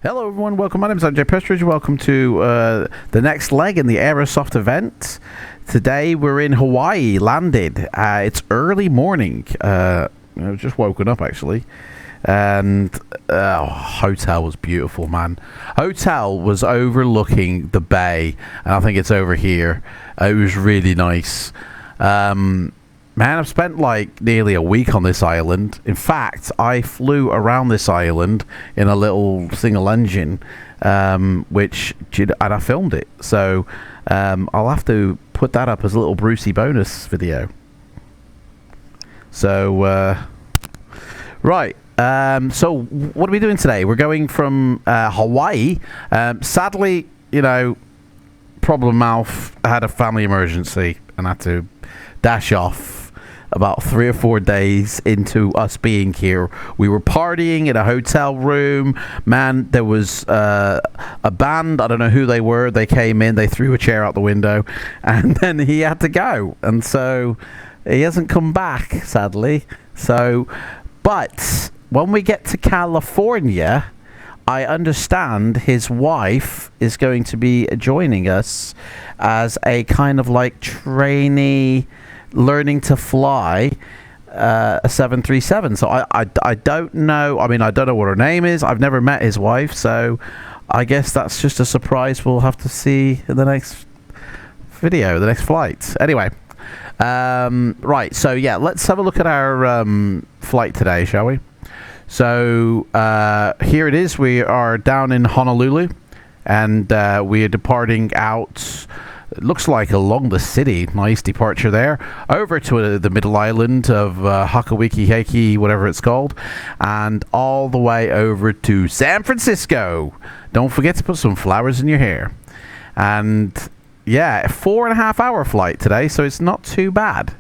Hello everyone, welcome. My name is Andrew Pestridge. Welcome to the next leg in the Aerosoft event. Today we're in Hawaii, landed. It's early morning. I've just woken up actually. And hotel was beautiful, man. Hotel was overlooking the bay, and I think it's over here. It was really nice. Man, I've spent like nearly a week on this island. In fact, I flew around this island in a little single engine, and I filmed it. So I'll have to put that up as a little Brucey bonus video. So, right. So what are we doing today? We're going from Hawaii. Sadly, you know, problem mouth. I had a family emergency and I had to dash off about 3 or 4 days into us being here. We were partying in a hotel room. Man, there was a band. I don't know who they were. They came in, they threw a chair out the window, and then he had to go. And so he hasn't come back, sadly. So, but when we get to California, I understand his wife is going to be joining us as a kind of like trainee learning to fly a 737. So I don't know. I mean, I don't know what her name is. I've never met his wife, so I guess that's just a surprise we'll have to see in the next video, the next flight. Anyway, right, so yeah, let's have a look at our flight today, shall we? So here it is. We are down in Honolulu, and we are departing out, it looks like along the city. Nice departure there. Over to the middle island of Hakawiki, whatever it's called. And all the way over to San Francisco. Don't forget to put some flowers in your hair. And yeah, 4.5 hour flight today, so it's not too bad.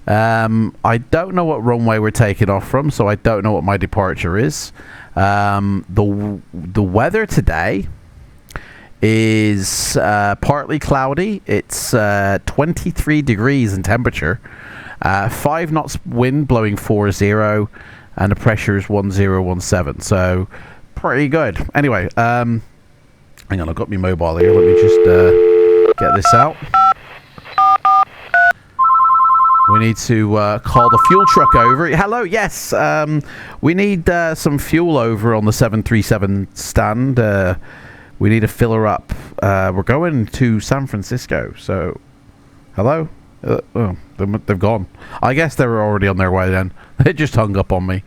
I don't know what runway we're taking off from, so I don't know what my departure is. The weather today is partly cloudy. It's 23 degrees in temperature, 5 knots wind blowing 40, and the pressure is 1017, so pretty good. Anyway, hang on, I've got my mobile here. Let me just get this out. We need to call the fuel truck over. Hello, yes, we need some fuel over on the 737 stand. We need to fill her up. We're going to San Francisco, so hello? Oh, they've gone. I guess they were already on their way then. They just hung up on me.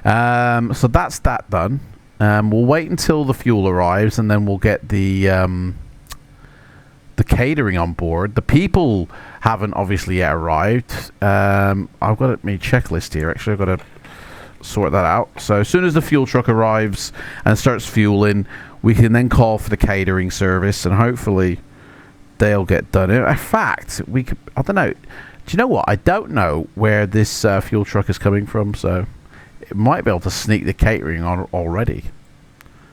So that's that done. We'll wait until the fuel arrives, and then we'll get the catering on board. The people haven't obviously yet arrived. I've got my checklist here. Actually, I've got to sort that out. So as soon as the fuel truck arrives and starts fueling, we can then call for the catering service, and hopefully they'll get done. In fact, we could, I don't know. Do you know what? I don't know where this fuel truck is coming from, so it might be able to sneak the catering on already.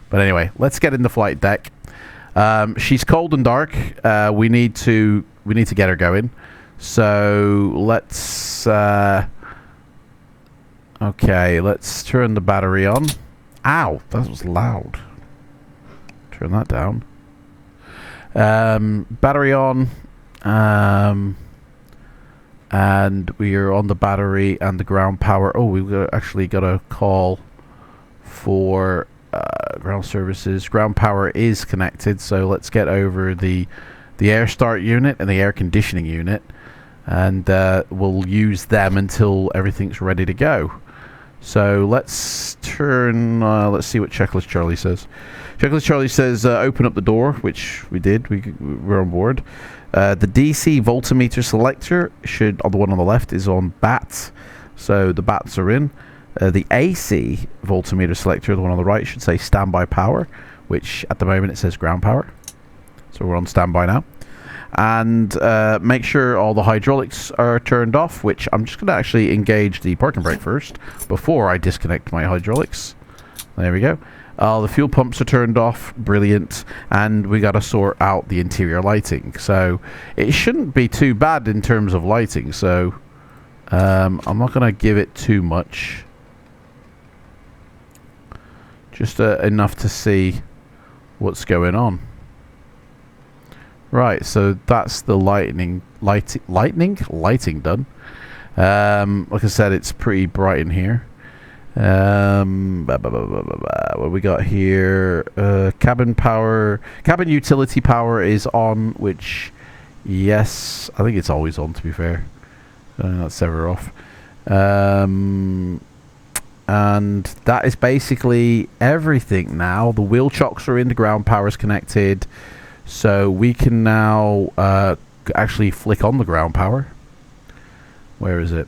But anyway, let's get in the flight deck. She's cold and dark. We need to get her going. So let's okay, let's turn the battery on. Ow, that was loud. Turn that down. Battery on, and we are on the battery and the ground power. Oh, we've actually got a call for ground services. Ground power is connected, so let's get over the air start unit and the air conditioning unit. and we'll use them until everything's ready to go. So let's turn, let's see what Checklist Charlie says. Checklist Charlie says open up the door, which we did, we're on board. The DC voltmeter selector should, the one on the left, is on BAT, so the BATs are in. The AC voltmeter selector, the one on the right, should say standby power, which at the moment it says ground power. So we're on standby now. And make sure all the hydraulics are turned off, which I'm just going to actually engage the parking brake first before I disconnect my hydraulics. There we go. The fuel pumps are turned off, brilliant, and we got to sort out the interior lighting. So it shouldn't be too bad in terms of lighting, so I'm not going to give it too much. Just enough to see what's going on. Right, so that's the lighting done. Like I said, it's pretty bright in here. What we got here? Cabin power, cabin utility power is on, which, yes, I think it's always on, to be fair. That's ever off. And that is basically everything now. The wheel chocks are in, the ground power is connected. So we can now actually flick on the ground power. Where is it?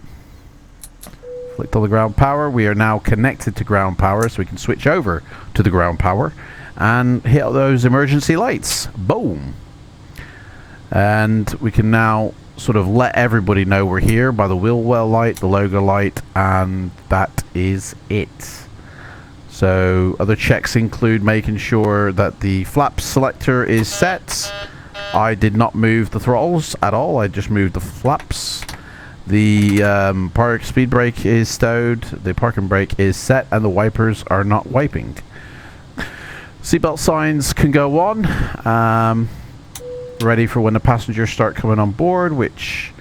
Flicked on the ground power. We are now connected to ground power, so we can switch over to the ground power and hit those emergency lights. Boom. And we can now sort of let everybody know we're here by the wheel well light, the logo light, and that is it. So other checks include making sure that the flap selector is set. I did not move the throttles at all, I just moved the flaps. The park speed brake is stowed, the parking brake is set, and the wipers are not wiping. Seatbelt signs can go on. Ready for when the passengers start coming on board, which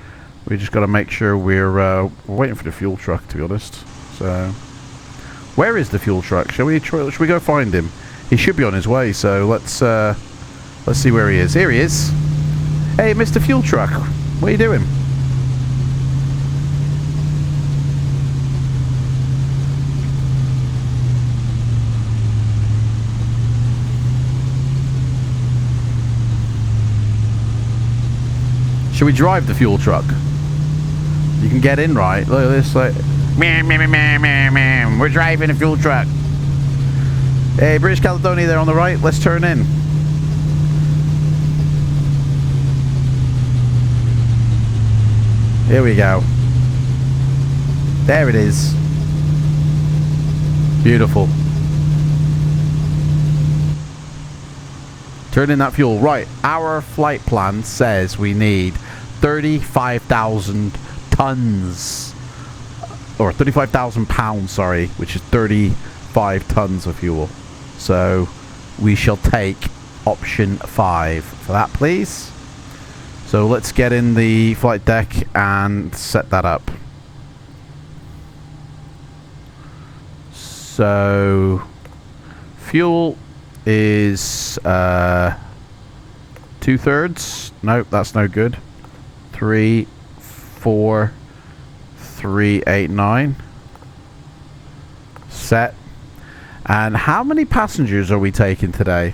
we just got to make sure we're waiting for the fuel truck, to be honest. So where is the fuel truck? Should we go find him? He should be on his way, so let's see where he is. Here he is. Hey, Mr. Fuel Truck, what are you doing? Should we drive the fuel truck? You can get in, right? Look at this, like, we're driving a fuel truck. Hey, British Caledonia there on the right, let's turn in. Here we go. There it is. Beautiful. Turn in that fuel. Right, our flight plan says we need 35,000 tons, or 35,000 pounds, sorry, which is 35 tons of fuel. So we shall take option 5 for that, please. So let's get in the flight deck and set that up. So fuel is 2/3. Nope, that's no good. 3, 4, 3, 8, 9. Set. And how many passengers are we taking today?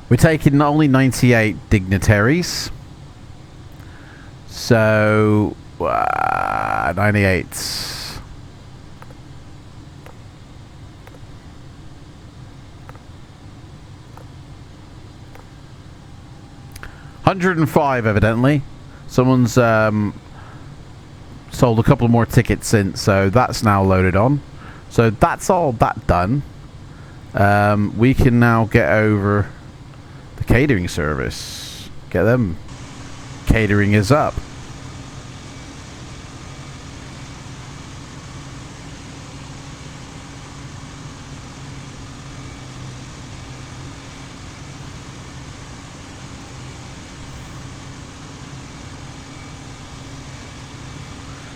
We're taking only 98 dignitaries. So 98. 105, evidently. Someone's sold a couple more tickets since, so that's now loaded on. So that's all that done. We can now get over the catering service. Get them. Catering is up.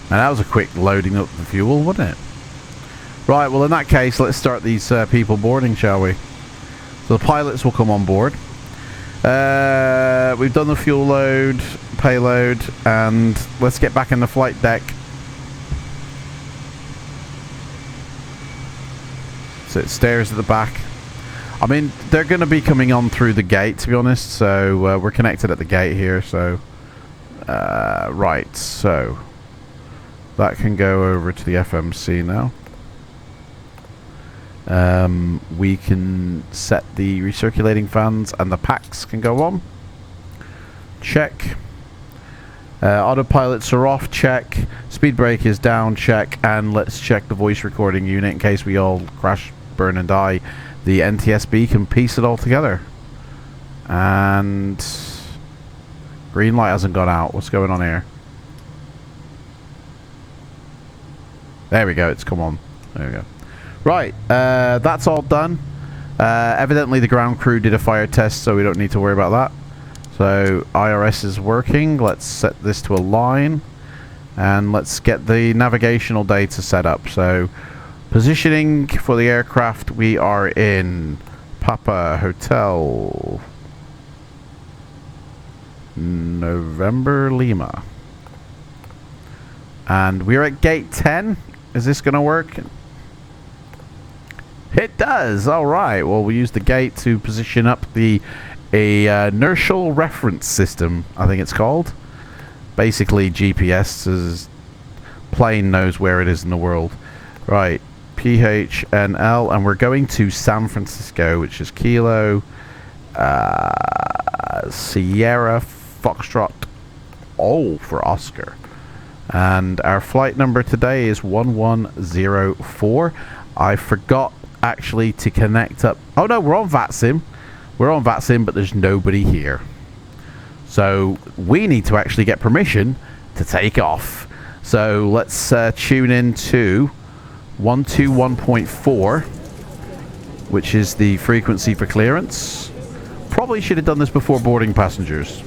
And that was a quick loading up the fuel, wasn't it? Right, well in that case, let's start these people boarding, shall we? So the pilots will come on board. We've done the fuel load. payload, and let's get back in the flight deck. So it stairs at the back. I mean, they're going to be coming on through the gate, to be honest, so we're connected at the gate here, so right, so that can go over to the FMC now. We can set the recirculating fans, and the packs can go on. Check. Autopilots are off, check. Speed brake is down, check. And let's check the voice recording unit in case we all crash, burn and die. The NTSB can piece it all together. And green light hasn't gone out. What's going on here? There we go, it's come on. There we go. Right, that's all done. Evidently the ground crew did a fire test, so we don't need to worry about that. So IRS is working. Let's set this to a line, and let's get the navigational data set up. So positioning for the aircraft, we are in Papa Hotel November Lima, and we're at gate 10. Is this gonna work? It does. All right, well, we use the gate to position up the inertial reference system, I think it's called. Basically GPS's plane knows where it is in the world. Right, PHNL, and we're going to San Francisco, which is Kilo Sierra Foxtrot O for Oscar. And our flight number today is 1104. I forgot actually to connect up. Oh no, we're on VATSIM. We're on VATSIM, but there's nobody here. So we need to actually get permission to take off. So let's tune in to 121.4, which is the frequency for clearance. Probably should have done this before boarding passengers,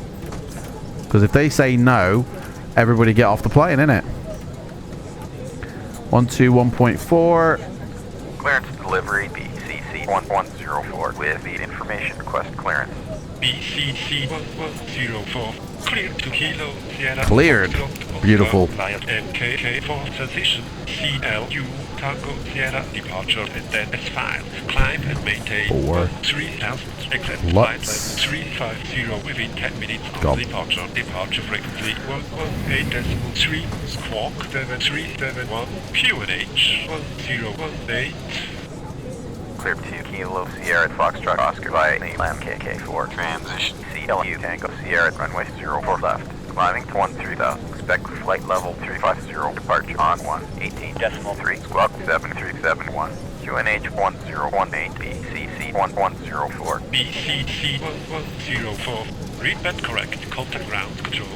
because if they say no, everybody get off the plane, innit? 121.4. Clearance delivery BCC 1104 with the information request clearance. BCC 1104 cleared to Kilo Sierra. Cleared. Beautiful. MKK for transition. CLU Tango Sierra departure and then S file. Climb and maintain 3000. Exit flight level 350 within 10 minutes of departure. Departure frequency 118.3. Squawk 7371. QNH 1018. Clear to Kilo Sierra Foxtrot Oscar via MKK4 transition. CLU Tango Sierra runway 04 left. Climbing to 13,000. Expect flight level 350 departure on 118.3. Squawk 7371. QNH 1018 BCC 1104. BCC 1104. Read that correct. Contact ground control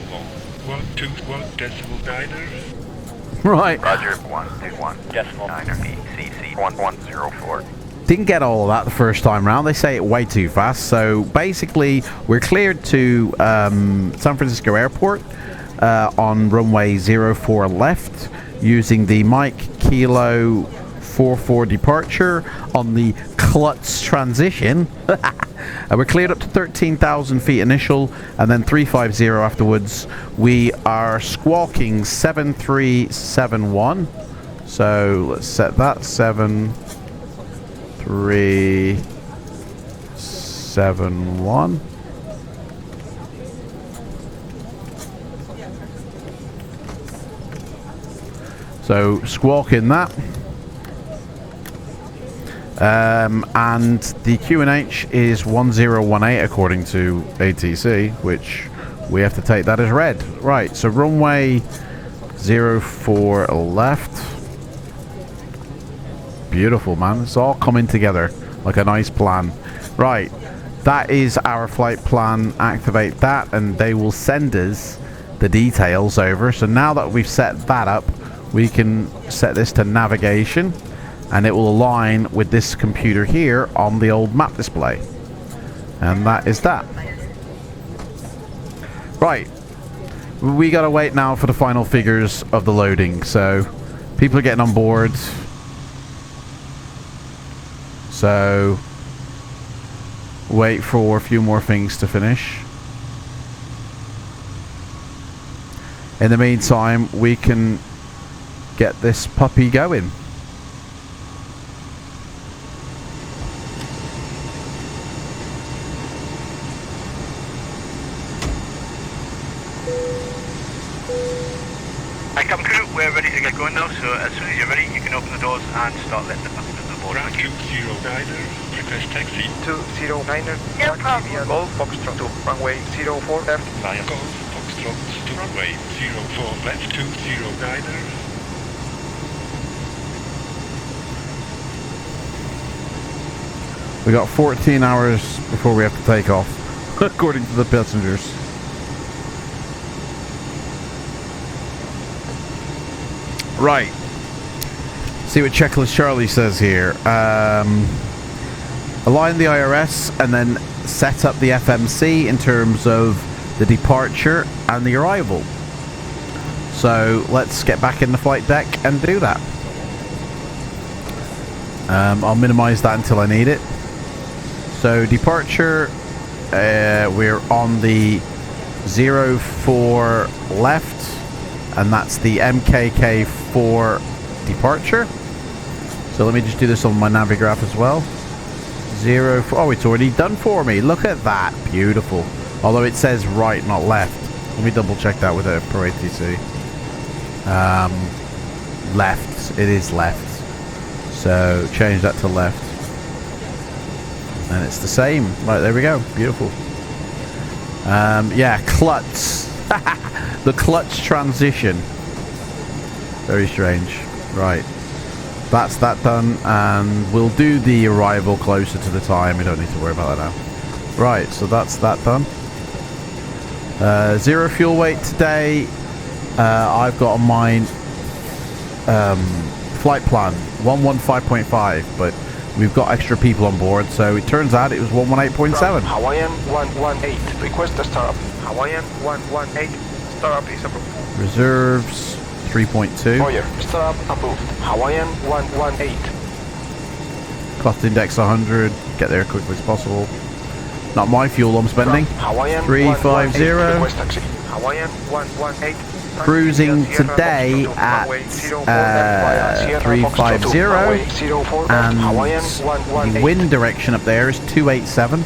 121.9er. Right. Roger 121.9er BCC 1104. Didn't get all of that the first time round. They say it way too fast. So basically, we're cleared to San Francisco Airport on runway 04 left, using the Mike Kilo 44 departure on the Klutz transition. We're cleared up to 13,000 feet initial, and then 350 afterwards. We are squawking 7371. So let's set that 7371. So squawking that. And the QNH is 1018 according to ATC, which we have to take that as read. Right, so runway 04 left. Beautiful, man. It's all coming together like a nice plan. Right, that is our flight plan. Activate that and they will send us the details over. So now that we've set that up, we can set this to navigation, and it will align with this computer here on the old map display. And that is that. Right, we gotta wait now for the final figures of the loading. So people are getting on board. So wait for a few more things to finish. In the meantime, we can get this puppy going. Hi, Captain Crew, we're ready to get going now, so as soon as you're ready, you can open the doors and start letting the passengers aboard. Ground 209er, request taxi. 209er, No problem. via Golf Foxtrot to runway 04 left. Via Golf Foxtrot to runway 04 left 209er. We got 14 hours before we have to take off, according to the passengers. Right. See what Checklist Charlie says here. Align the IRS and then set up the FMC in terms of the departure and the arrival. So let's get back in the flight deck and do that. I'll minimize that until I need it. So departure, we're on the 04 left, and that's the MKK4 departure. So let me just do this on my Navigraph as well. 04, oh, it's already done for me. Look at that, beautiful. Although it says right, not left. Let me double check that with a Pro ATC. Left, it is left. So change that to left. And it's the same. Right, there we go. Beautiful. Yeah, clutch. The clutch transition. Very strange. Right. That's that done. And we'll do the arrival closer to the time. We don't need to worry about that now. Right, so that's that done. Zero fuel weight today. I've got on mine flight plan 115.5, but we've got extra people on board, so it turns out it was 118.7. Hawaiian 118, request a startup. Hawaiian 118, startup is approved. Reserves 3.2. Oh yeah, startup approved. Hawaiian 118. Cost index 100. Get there as quickly as possible. Not my fuel I'm spending. Hawaiian 350. request taxi. Hawaiian 118. Cruising today at 350, and the wind direction up there is 287.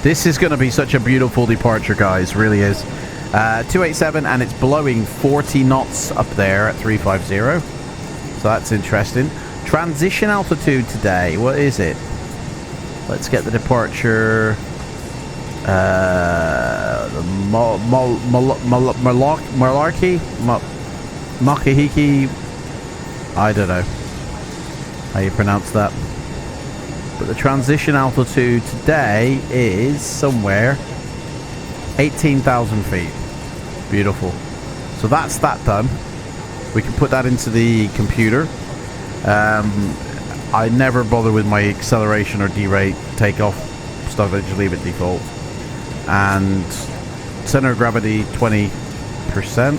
This is going to be such a beautiful departure, guys, really is. 287, and it's blowing 40 knots up there at 350, so that's interesting. Transition altitude today, what is it? Let's get the departure. Malarkey? Makahiki? I don't know how you pronounce that. But the transition altitude today is somewhere 18,000 feet. Beautiful. So that's that done. We can put that into the computer. I never bother with my acceleration or derate takeoff stuff. I just leave it default. And center of gravity 20%,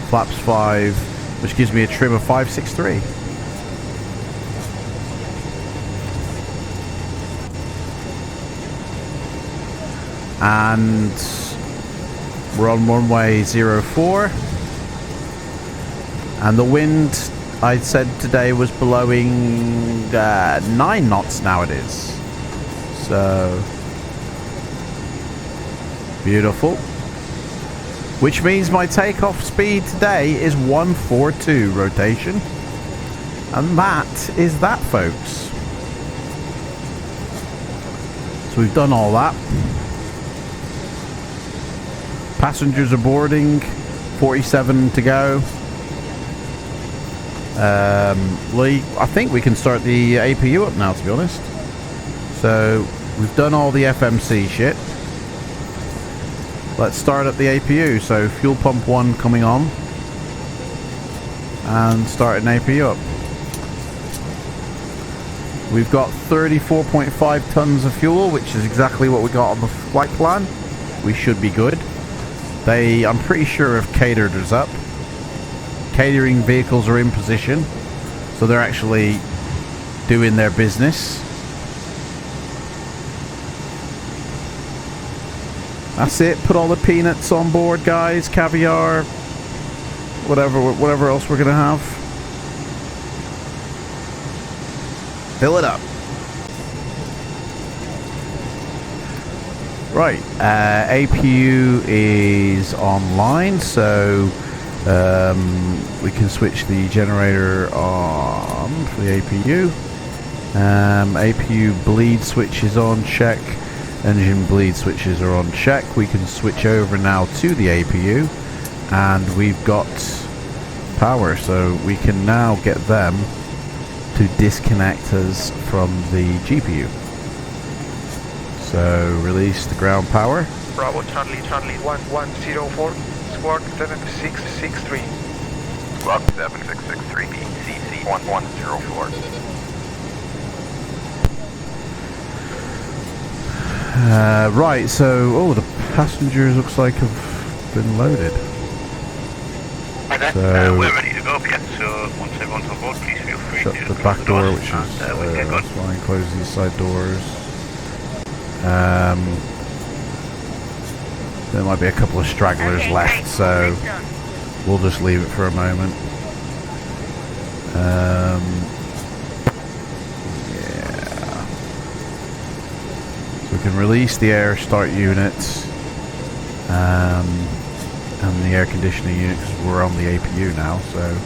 flaps 5, which gives me a trim of 563. And we're on runway 04, and the wind I said today was blowing 9 knots. Now it is. So beautiful. Which means my takeoff speed today is 142 rotation. And that is that, folks. So we've done all that. Passengers are boarding. 47 to go. Lee, I think we can start the APU up now, to be honest. So we've done all the FMC shit. Let's start up the APU. So fuel pump 1 coming on, and start an APU up. We've got 34.5 tons of fuel, which is exactly what we got on the flight plan. We should be good. They, I'm pretty sure, have catered us up. Catering vehicles are in position, so they're actually doing their business. That's it. Put all the peanuts on board, guys. Caviar. Whatever else we're going to have. Fill it up. Right. APU is online, so we can switch the generator on for the APU. APU bleed switches on, check. Engine bleed switches are on, check. We can switch over now to the APU, and we've got power, so we can now get them to disconnect us from the GPU. So release the ground power. Bravo, Charlie 1104, squawk 7663. Squawk 7663, BCC 1104. Right, so the passengers looks like have been loaded. So we're ready to go again, so once everyone's on board, please feel free shut to the back door, which is that's fine. Close these side doors. There might be a couple of stragglers left, so we'll just leave it for a moment. We can release the air start unit and the air conditioning unit because we're on the APU now, so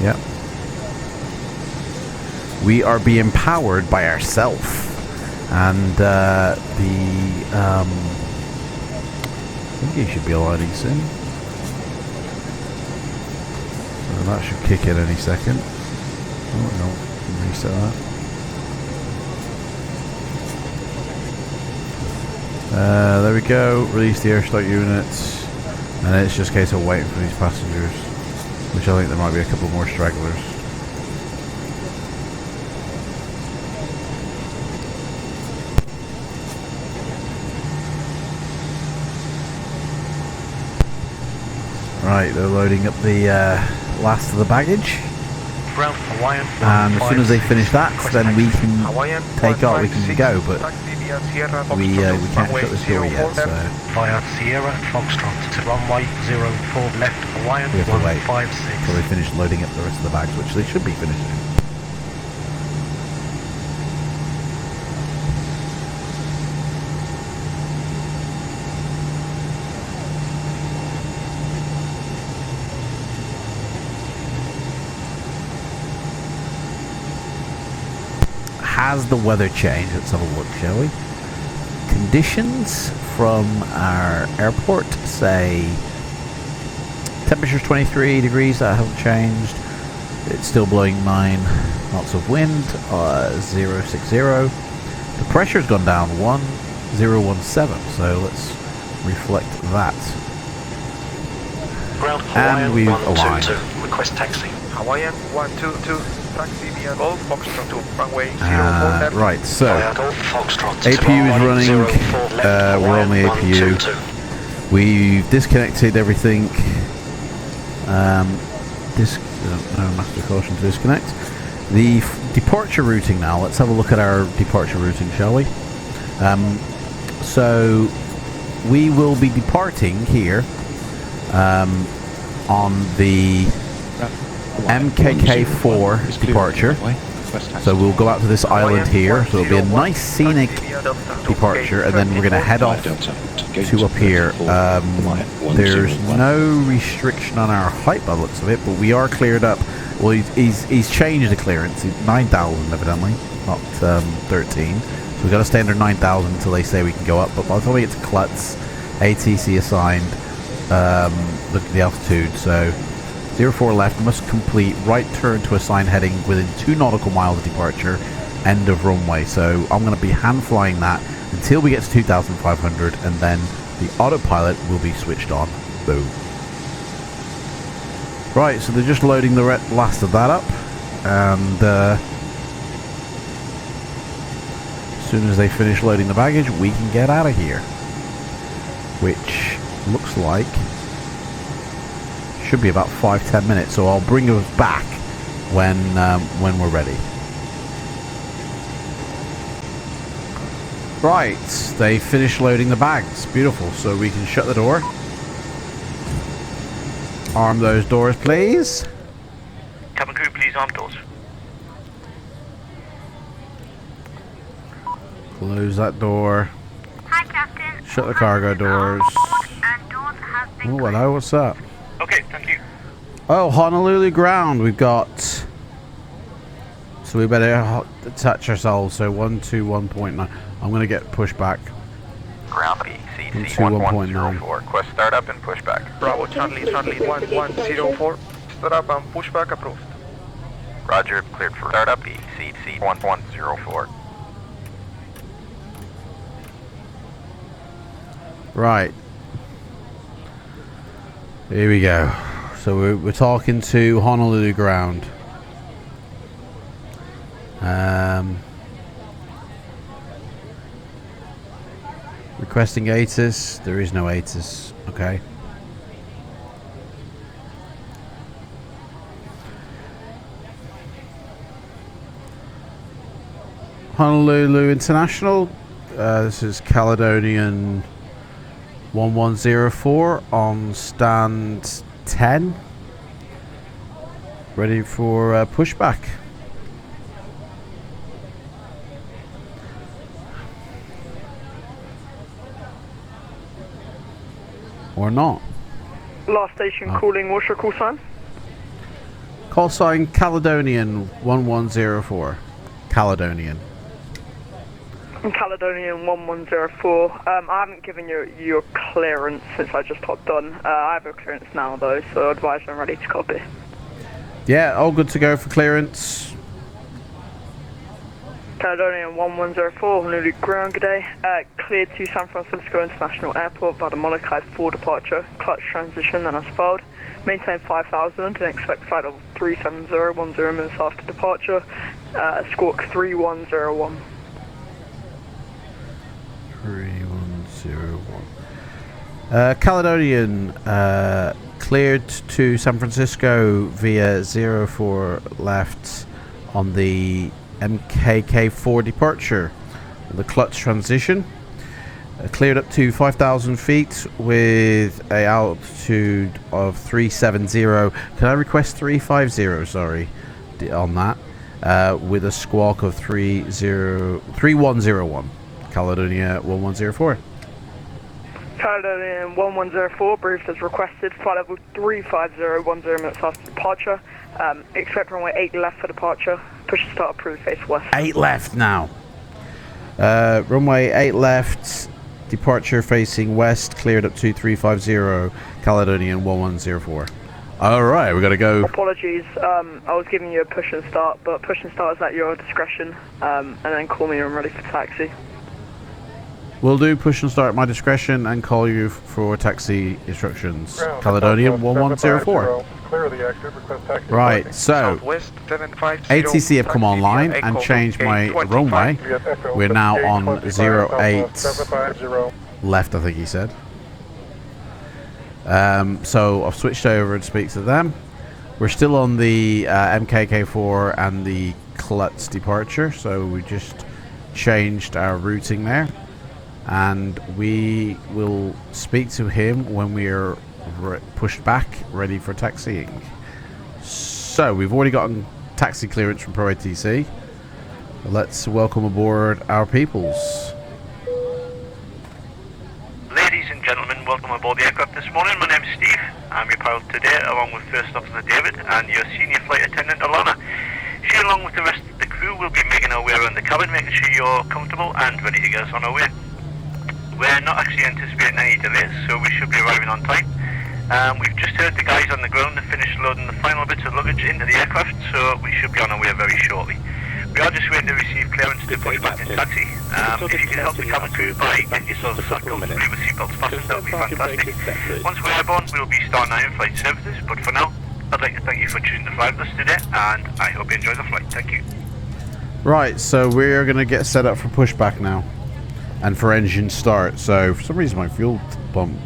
yep. We are being powered by ourselves, and I think he should be aligning soon. So that should kick in any second. Oh no, reset that. There we go, release the air start units, and it's just a case of waiting for these passengers, which I think there might be a couple more stragglers. Right, they're loading up the last of the baggage. And as soon as they finish that, then we can take off, we can go, but we can't shut this door yet, so via Sierra Foxtrot to runway 04 left Hawaiian we have to wait 156. until they finish loading up the rest of the bags, which they should be finishing. Has the weather changed? Let's have a look, shall we? Conditions from our airport say temperature's 23 degrees, that hasn't changed. It's still blowing 9 knots of wind, 060. The pressure's gone down 1017, so let's reflect that. Ground And Hawaiian we've 122, aligned. request taxi. Hawaiian 122, taxi via Golf Foxtrot to runway 04 left. Right, so Via Golf Foxtrot to APU is runway running, 04 left we're on the Hawaiian APU. 122. We've disconnected everything. Master caution to disconnect. The departure routing now. Let's have a look at our departure routing, shall we? So we will be departing here on the MKK4 departure. So we'll go out to this island here. So it'll be a nice scenic departure, and then we're going to head off to up here. There's no restriction on our height by the looks of it, but we are cleared up. Well, he's changed the clearance. 9,000 evidently, not 13. So we've got to stay under 9,000 until they say we can go up. But by the time we get to Klutz, ATC assigned, look at the altitude. So 04 left, must complete right turn to assigned heading within 2 nautical miles of departure, end of runway. So I'm going to be hand flying that until we get to 2,500, and then the autopilot will be switched on. Boom. Right, so they're just loading the last of that up, and as soon as they finish loading the baggage, we can get out of here, which looks like should be about 5-10 minutes. So I'll bring us back when we're ready. Right, they finished loading the bags. Beautiful. So we can shut the door. Arm those doors, please. Cabin crew, please arm doors. Close that door. Hi, Captain. Shut the cargo doors. And doors have been Oh, hello, what's up? Okay, thank you. Oh, Honolulu ground. We've got... So we better attach ourselves. So 121.9. I'm going to get pushed back. Ground BCC 121.9. 1104. Request startup and pushback. Bravo, Charlie 1104. Start up and pushback approved. Roger, cleared for startup BCC 1104. Right. Here we go. So we're talking to Honolulu ground. Requesting ATIS. There is no ATIS. Okay. Honolulu International. This is Caledonian 1104 on stand 10. Ready for pushback. Or not. Last station calling, what's your call sign? Call sign Caledonian 1104. Caledonian. Caledonian 1104. I haven't given you your clearance since I just hopped on. I have a clearance now though, so advise I'm ready to copy. Yeah, all good to go for clearance. Caledonian 1104, Honolulu ground, good day. Cleared to San Francisco International Airport via the Molokai 4 departure. Clutch transition and as filed. Maintain 5000 and expect flight level 370, 10 minutes after departure. Squawk 3101. 3101. Caledonian cleared to San Francisco via 04 left on the MKK4 departure. The clutch transition. Cleared up to 5,000 feet with a altitude of 370. Can I request 350? Sorry, on that. With a squawk of 3101. Caledonia 1104. Caledonian 1104, briefed as requested. Flight level 350, 10 minutes after departure. Expect runway 8 left for departure. Push to start approved, face west. 8 left now. Runway 8 left. Departure facing west, cleared up to 350, Caledonian 1104. Alright, we gotta go. Apologies, I was giving you a push and start, but push and start is at your discretion, and then call me when I'm ready for taxi. We'll do push and start at my discretion and call you for taxi instructions. Caledonian 1104. Clear the exit, request taxi. Right, so Southwest 750, ATC have come online and Echo changed my 825. runway. We're now on 08 750. left, I think he said. So I've switched over and speak to them. We're still on the MKK4 and the Klutz departure, so we just changed our routing there. And we will speak to him when we are pushed back, ready for taxiing. So we've already gotten taxi clearance from Pro ATC. Let's welcome aboard our peoples. Ladies and gentlemen, welcome aboard the aircraft this morning. My name's Steve. I'm your pilot today, along with First Officer David and your senior flight attendant Alana. She, along with the rest of the crew, will be making our way around the cabin, making sure you're comfortable and ready to get us on our way. We're not actually anticipating any delays, so we should be arriving on time. We've just heard the guys on the ground have finished loading the final bits of luggage into the aircraft, so we should be on our way very shortly. We are just waiting to receive clearance to push back in taxi. If you can help the cabin crew by getting yourselves settled, with seatbelts fastened, that would be fantastic. Once we're airborne, we'll be starting our in-flight services, but for now, I'd like to thank you for choosing to fly with us today, and I hope you enjoy the flight. Thank you. Right, so we're going to get set up for pushback now. And for engine start. So for some reason my fuel pump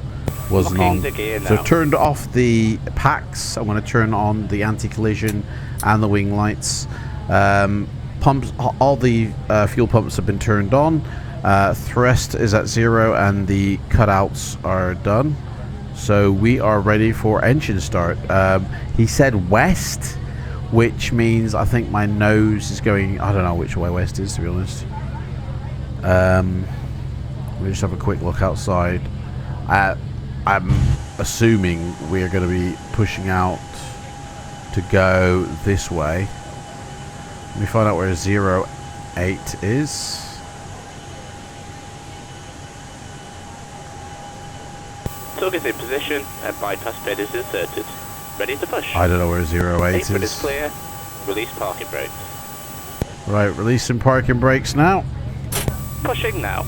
wasn't on. So I've turned off the packs. I'm going to turn on the anti-collision and the wing lights. Pumps, all the fuel pumps have been turned on. Thrust is at 0 and the cutouts are done. So we are ready for engine start. He said west, which means I think my nose is going... I don't know which way west is, to be honest. We just have a quick look outside. I'm assuming we're going to be pushing out to go this way. Let me find out where 08 is. Target in position and bypass bed is inserted. Ready to push. I don't know where 08 Apron is. is clear. Release parking brakes. Right, releasing parking brakes now. Pushing now.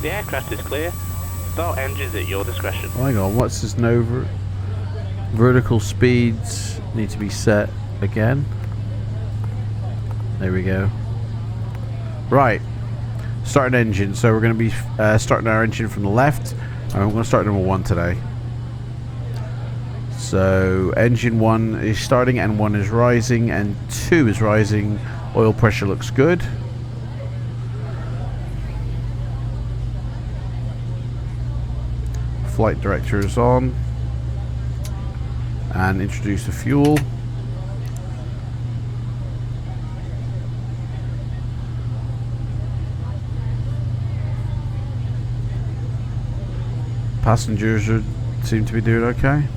The aircraft is clear. Start engines at your discretion. Oh, hang on, what's this vertical speeds need to be set again. There we go. Right, starting engine. So we're going to be starting our engine from the left. I'm going to start number 1 today. So engine 1 is starting and 1 is rising and 2 is rising. Oil pressure looks good. Flight director is on. And introduce the fuel. Passengers seem to be doing okay. Ladies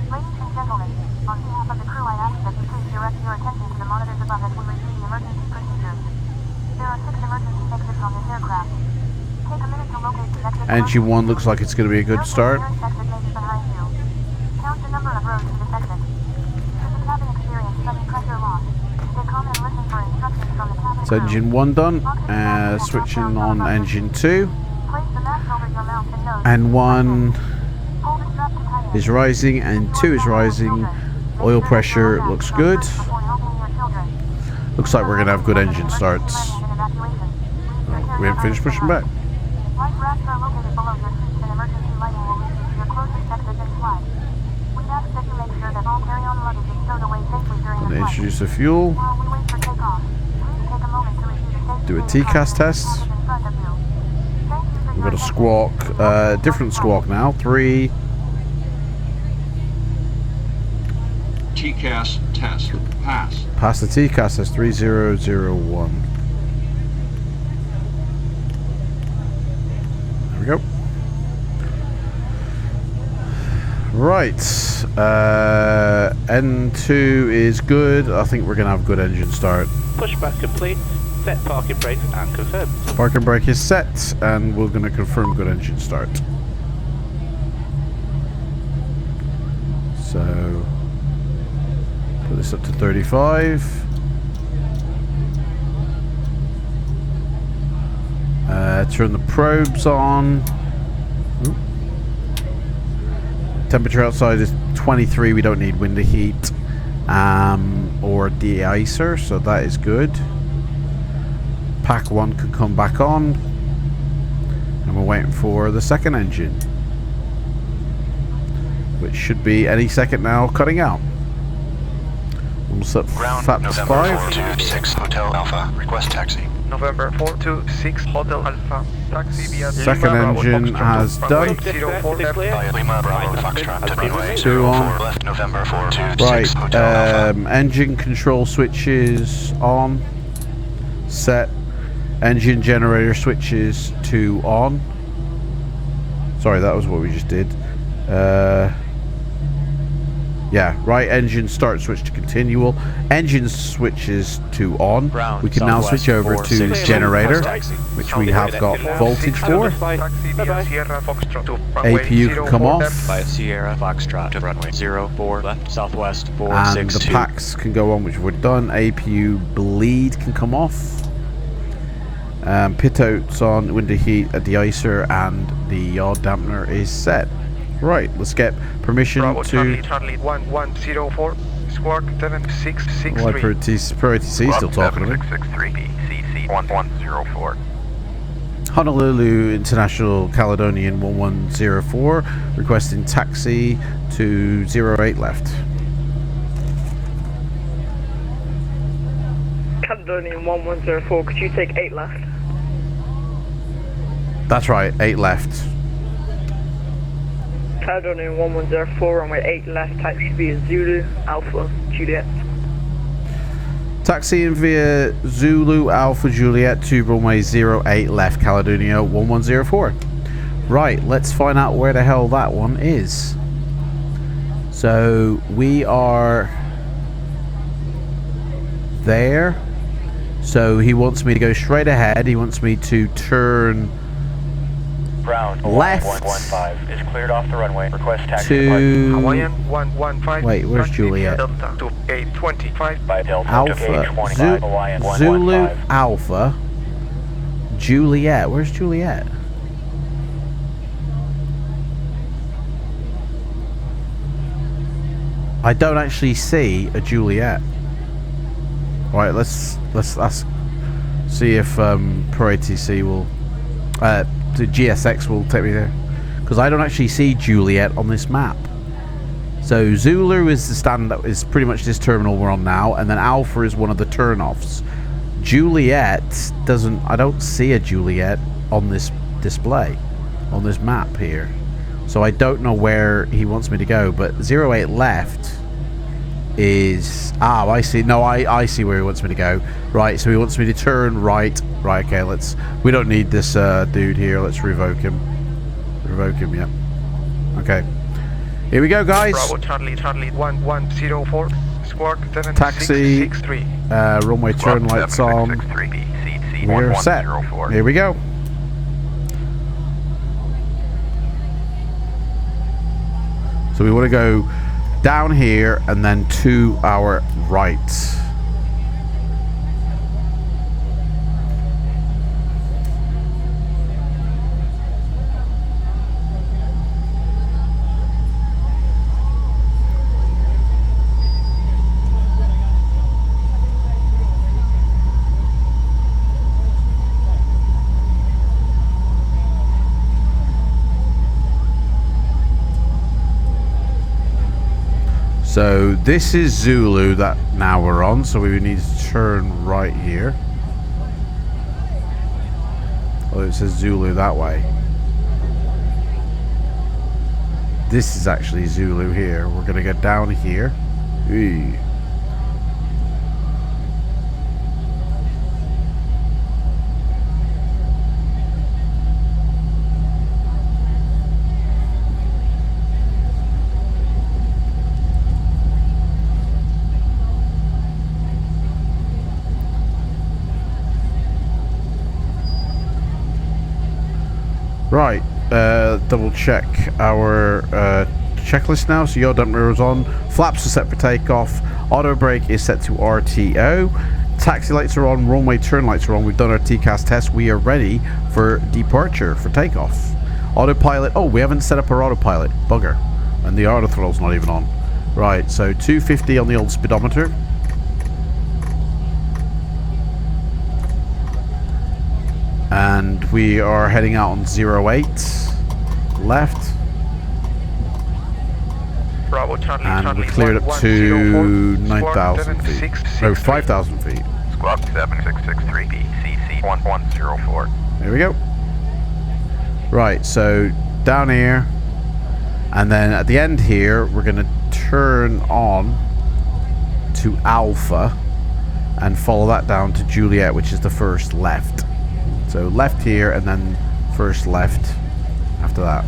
and gentlemen, on behalf of the crew, I ask that you please direct your attention to the monitors above as we review the emergency procedures. There are 6 emergency exits on this aircraft. Take a minute to locate the exit. Engine 1 looks like it's going to be a good start. Count the number of rows to this exit. Should the cabin experience sudden pressure loss, stay calm and listen for instructions from the cabin So engine 1 done. Switching on engine 2. Place the mask over your mouth and nose. And 1 Hold the strap to tighten. is rising and 2 is rising. Oil pressure looks good. Looks like we're going to have good engine starts. We haven't finished pushing back. Light racks are located below your seats and emergency lighting will lead you to your closest exit in flight. We ask that you make sure that all carry-on luggage is stowed away safely during Going the to flight. introduce the fuel. While we wait for takeoff, please take a moment to review the safety Do a rating TCAS signs test. in front of you. Thank you for We've your got a attention. squawk, different squawk now. 3. TCAS test. Pass. Pass the TCAS test. 3001. There we go. Right. N2 is good. I think we're going to have good engine start. Pushback complete. Set parking brakes and confirm. Parking brake is set, and we're going to confirm good engine start. So, put this up to 35. Turn the probes on. Oop. Temperature outside is 23. We don't need window heat or de-icer, so that is good. Pack 1 could come back on, and we're waiting for the second engine, which should be any second now cutting out. Almost up FAPS 5. 426 Hotel Alpha. Request taxi. November 426 Hotel Alpha. Taxi via Second Lima Bravo engine Foxtrot has to done. runway 04 left. Via Lima Bravo Foxtrot to runway 2 on. 04 left. November 426 Right, Hotel Alpha. engine control switches on, set. Engine generator switches to on. Sorry, that was what we just did. Yeah, right engine start switch to continual. Engine switches to on. We can now switch over to generator, which we have got voltage for. Taxi via Sierra Foxtrot to runway APU can come 04 off. left. Via Sierra Foxtrot to runway 04 left, southwest And 462. the packs can go on, which we've done. APU bleed can come off. Pit outs on, window heat, a de-icer, and the yaw dampener is set. Right, let's get permission Bravo to... Charlie 1104 Squawk 7663. Well, per ATC still talking to me. 663 BCC 1104. Honolulu International Caledonian 1104 requesting taxi to 08 left. Caledonian 1104, could you take 8 left? That's right, 8 left. Caledonia 1104, runway 8 left, taxi via Zulu, Alpha, Juliet. Taxiing via Zulu Alpha Juliet to runway 08 left, Caledonia 1104. Right, let's find out where the hell that one is. So we are there. So he wants me to go straight ahead. He wants me to turn Ground left 115 is cleared off the runway. Request taxi to Hawaiian 115. wait, where's taxi Juliet? via Delta to gate 25. by Delta to Alpha gate 25 Hawaiian Zulu 115. Alpha Juliet. Where's Juliet? I don't actually see a Juliet. Right, let's ask, see if Pro ATC will, the GSX will take me there, because I don't actually see Juliet on this map. So Zulu is the stand that is pretty much this terminal we're on now, and then Alpha is one of the turnoffs. Juliet doesn't. I don't see a Juliet on this display, on this map here. So I don't know where he wants me to go, but 08 left is... Ah, I see. No, I see where he wants me to go. Right, so he wants me to turn right. Right, okay, let's... We don't need this dude here. Let's revoke him. Revoke him, yeah. Okay. Here we go, guys. Bravo Charlie 1104. Squawk Taxi. 7663. Runway turn lights on. We're set. Here we go. So we want to go down here and then to our right. So this is Zulu that now we're on, so we need to turn right here. Oh, it says Zulu that way. This is actually Zulu here. We're gonna get down here. Eee. Right, double check our checklist now. So your damper is on, flaps are set for takeoff, auto brake is set to RTO, taxi lights are on, runway turn lights are on. We've done our TCAS test. We are ready for departure, for takeoff. Autopilot, oh, we haven't set up our autopilot, bugger. And the auto throttle's not even on. Right, so 250 on the old speedometer. And we are heading out on 08 left. Bravo Charlie And we cleared up to 9,000 feet. No, 5,000 feet. Squawk 7663 BCC 1104. There we go. Right, so down here. And then at the end here, we're going to turn on to Alpha and follow that down to Juliet, which is the first left. So left here and then first left after that.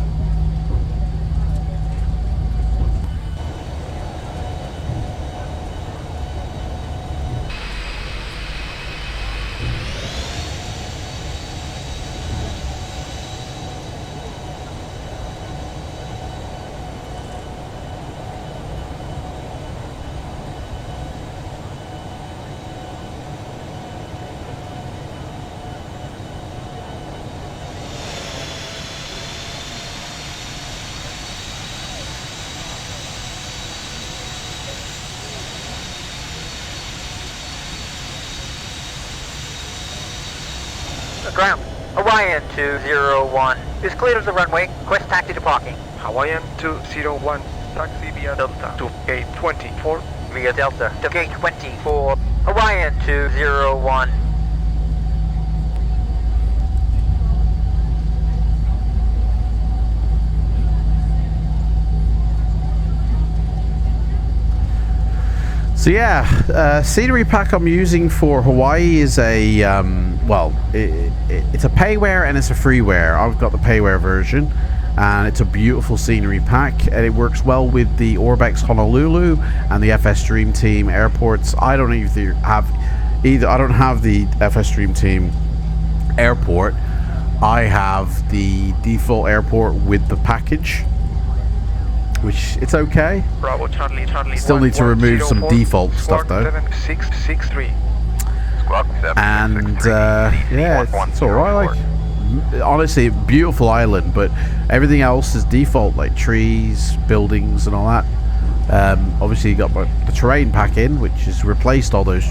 Ground. Hawaiian 201 is cleared of the runway. Request taxi to parking. Hawaiian 201. Taxi via Delta to gate 24. Via Delta to gate 24. Hawaiian 201. So yeah, scenery pack I'm using for Hawaii is a well, it's a payware and it's a freeware. I've got the payware version, and it's a beautiful scenery pack, and it works well with the Orbex Honolulu and the FS Dream Team airports. I don't have the FS Dream Team airport. I have the default airport with the package, which it's okay. Bravo, Charlie, Still need to remove some default stuff though. 7663. And yeah, it's alright. Like, honestly, beautiful island, but everything else is default, like trees, buildings, and all that. Obviously, you got the terrain pack in, which has replaced all those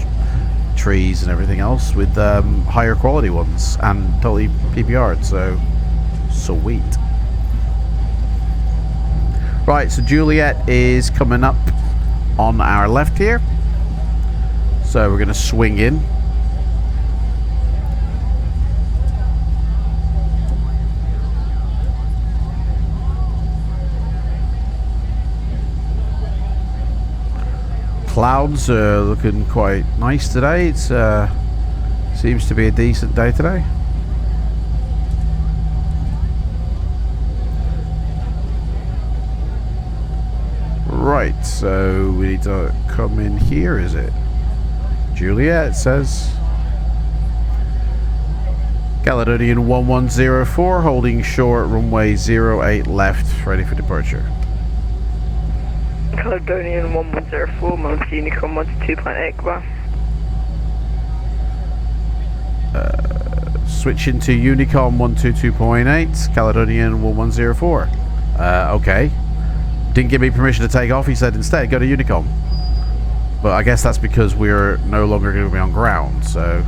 trees and everything else with higher quality ones and totally PPR'd. So sweet. Right, so Juliet is coming up on our left here. So we're going to swing in. Clouds are looking quite nice today. It's seems to be a decent day today. Right, so we need to come in here, is it? Juliet, it says. Caledonian 1104, holding short, runway 08 left, ready for departure. Caledonian 1104, Mount Unicom 122.8, goodbye. Switching to Unicom 122.8, Caledonian 1104. Okay. Didn't give me permission to take off, he said instead go to Unicom. But I guess that's because we're no longer going to be on ground, so...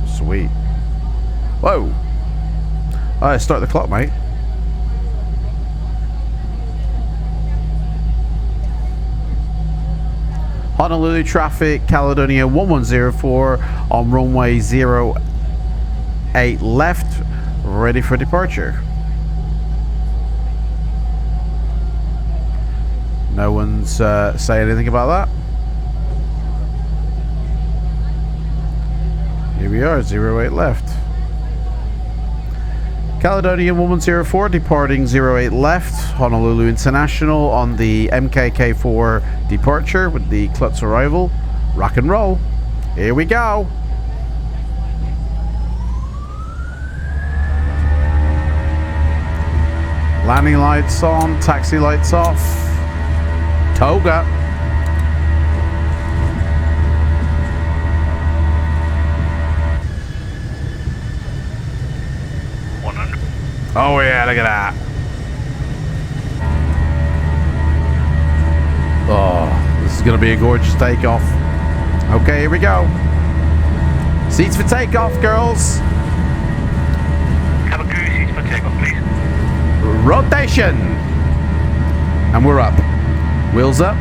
Sweet. Whoa! Alright, start the clock, mate. Honolulu traffic, Caledonia 1104 on runway 08 left, ready for departure. No one's saying anything about that. Here we are, 08 left. Caledonian 1104 departing 08 left, Honolulu International on the MKK4 departure with the Klutz arrival. Rock and roll. Here we go. Landing lights on, taxi lights off. Toga. Oh yeah, look at that. Oh, this is gonna be a gorgeous takeoff. Okay, here we go. Seats for takeoff, girls. Cabin crew, seats for takeoff, please. Rotation. And we're up. Wheels up.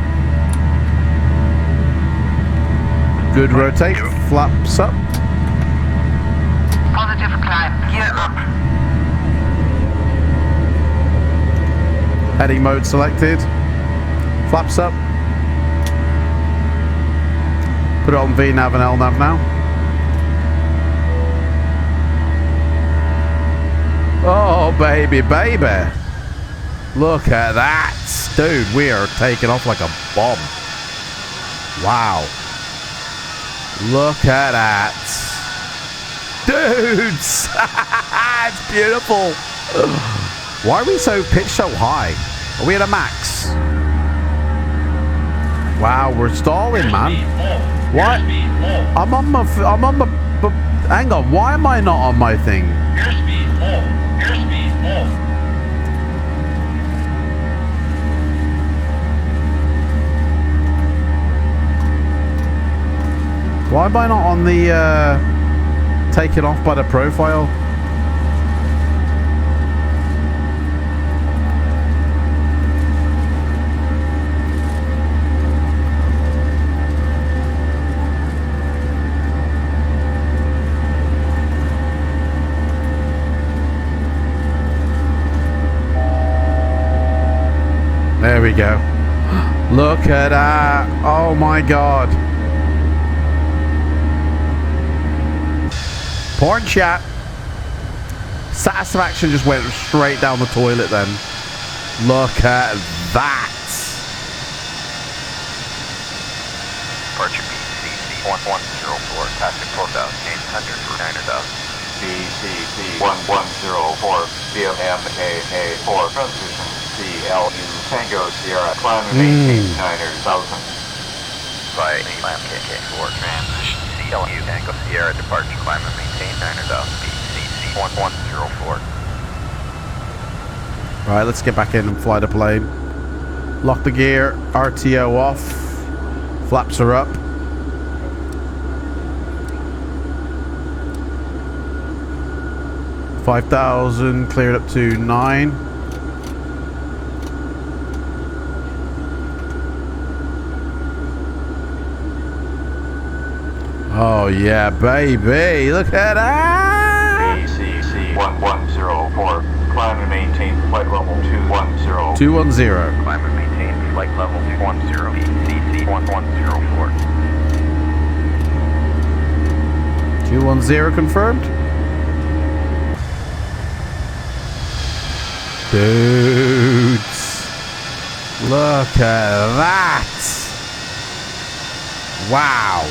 Good rotate. Flaps up. Positive climb. Gear up. Heading mode selected. Flaps up. Put it on VNav and LNav now. Oh, baby, baby. Look at that. Dude, we are taking off like a bomb. Wow. Look at that. Dudes. It's beautiful. Why are we pitched so high? Are we at a max? Wow, we're stalling, man. What? I'm on my hang on, why am I not on my thing? Airspeed full. Airspeed full. Why am I not on the taken off by the profile? There we go. Look at that. Oh my god. Porn chat. Satisfaction just went straight down the toilet then. Look at that. Departure BCC 1104, passing 4,800 for 9,000. BCC 1104, via MKK4, transition CLU Tango Sierra, climbing maintain 9,000. By Lam KK4, transition CLU Tango Sierra, departure, climb and maintain 9,000, BCC 1104. Alright, let's get back in and fly the plane. Lock the gear, RTO off, flaps are up. $5,000 cleared up to 9. Oh yeah, baby! Look at that! BCC 1104, climb and maintain flight level 210. 210. Climb and maintain flight level 210, BCC 1104. 210 confirmed. Dudes, look at that! Wow!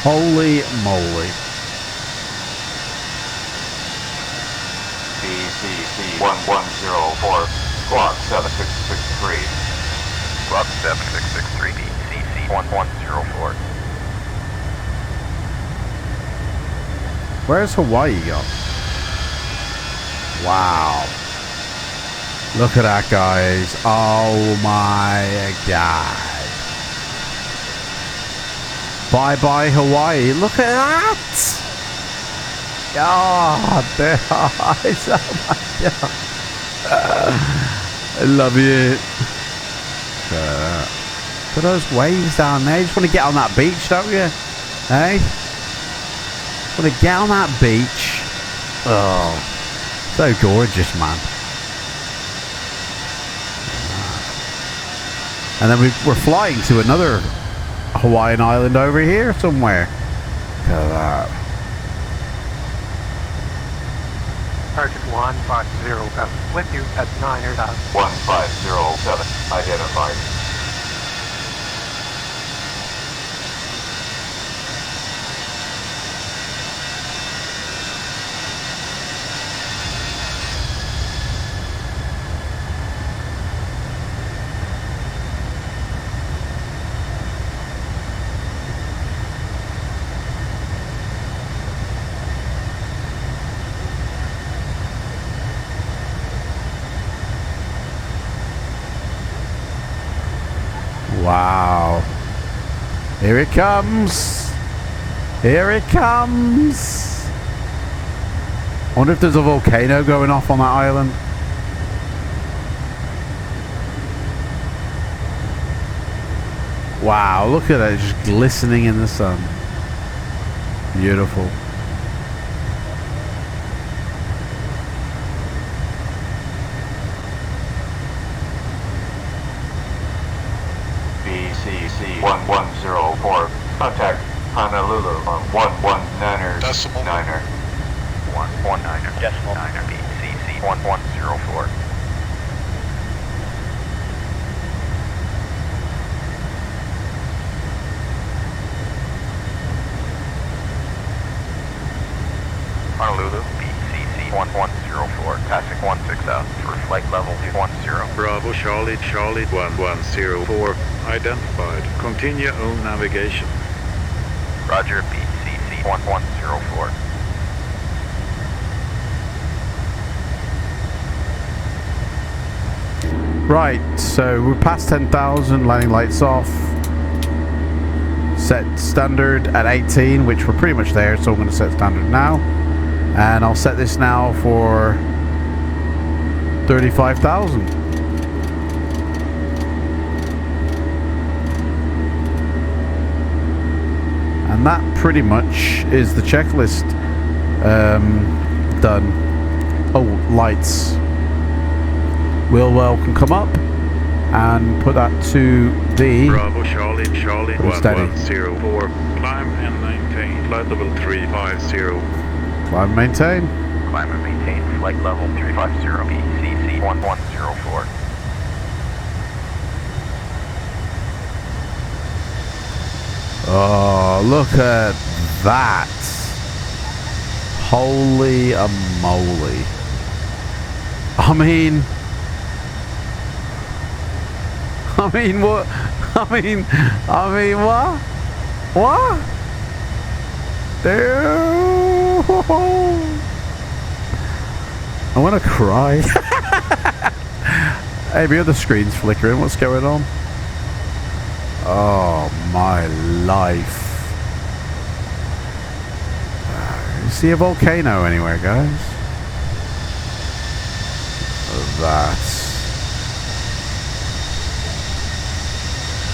Holy moly. BCC 1104, squawk 7663. Squawk 7663, BCC 1104. Where's Hawaii go? Wow. Look at that, guys. Oh my god. Bye-bye Hawaii. Look at that! God, their eyes. Oh my god. I love it. Look at that. Look at those waves down there. You just want to get on that beach, don't you? Hey? Want to get on that beach. Oh, so gorgeous, man. And then we're flying to another Hawaiian island over here somewhere. Look at that. Target 150 with you at 9,000. 1507, identified. Wow. Here it comes. Here it comes. I wonder if there's a volcano going off on that island. Wow, look at it, just glistening in the sun. Beautiful. BCC 1104, contact Honolulu on 119er. Decimal 9er. 119er. Decimal 9er. BCC 1104. Honolulu, BCC 1104, passing 16,000 for flight level 210. Bravo Charlie, Charlie 1104, identified. Continue on navigation. Roger, BCC 1104. Right, so we're past 10,000, landing lights off. Set standard at 18, which we're pretty much there, so I'm going to set standard now. And I'll set this now for 35,000. And that pretty much is the checklist done. Oh, lights. Wheelwell can come up and put that to the Bravo Charlie, Charlie steady. 1104, climb and maintain flight level 350. Climb and maintain. Climb and maintain flight level 350, BCC 1104. Oh, look at that. Holy moly. I mean, what? I mean, what? What? I want to cry. Hey, the other screen's flickering. What's going on? Oh, my life. You see a volcano anywhere, guys?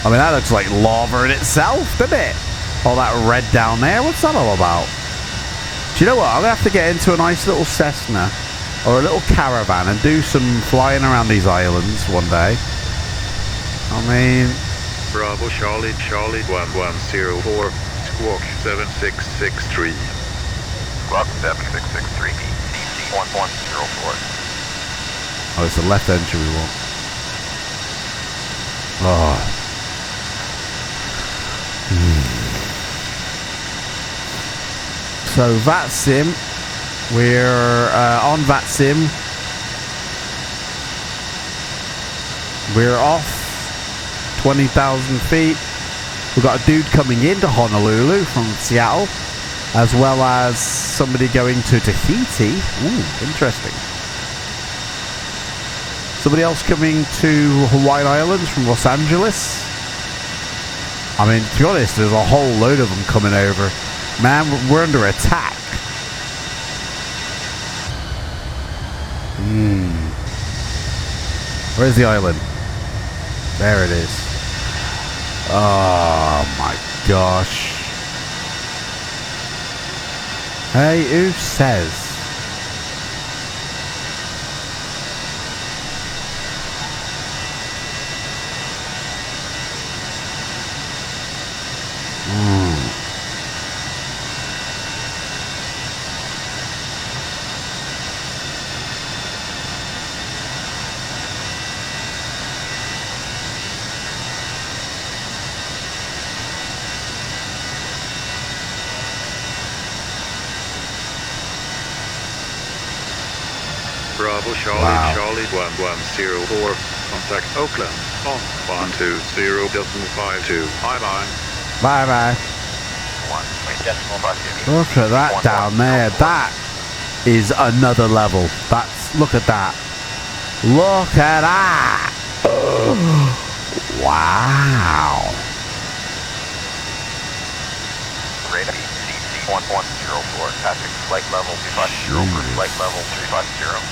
I mean, that looks like lava in itself, doesn't it? All that red down there. What's that all about? Do you know what? I'm going to have to get into a nice little Cessna or a little caravan and do some flying around these islands one day. I mean... Bravo Charlie, Charlie 1104, squawk 7663. Squawk 7663, BCC 1104. Oh, it's the left engine we want. Oh. So FLIGHTSIM, we're on FLIGHTSIM. We're off 20,000 feet. We've got a dude coming into Honolulu from Seattle, as well as somebody going to Tahiti. Ooh, interesting. Somebody else coming to Hawaiian Islands from Los Angeles. I mean, to be honest, there's a whole load of them coming over. Man, we're under attack. Where's the island? There it is. Oh my gosh. Hey, who says? Bravo Charlie, Charlie 1104, contact Oakland on 120.52. Bye-bye. Bye-bye. Look at that down there. That is another level. Look at that. Look at that. Wow. Radar BCC 1104, passing flight level 250 for flight level 350.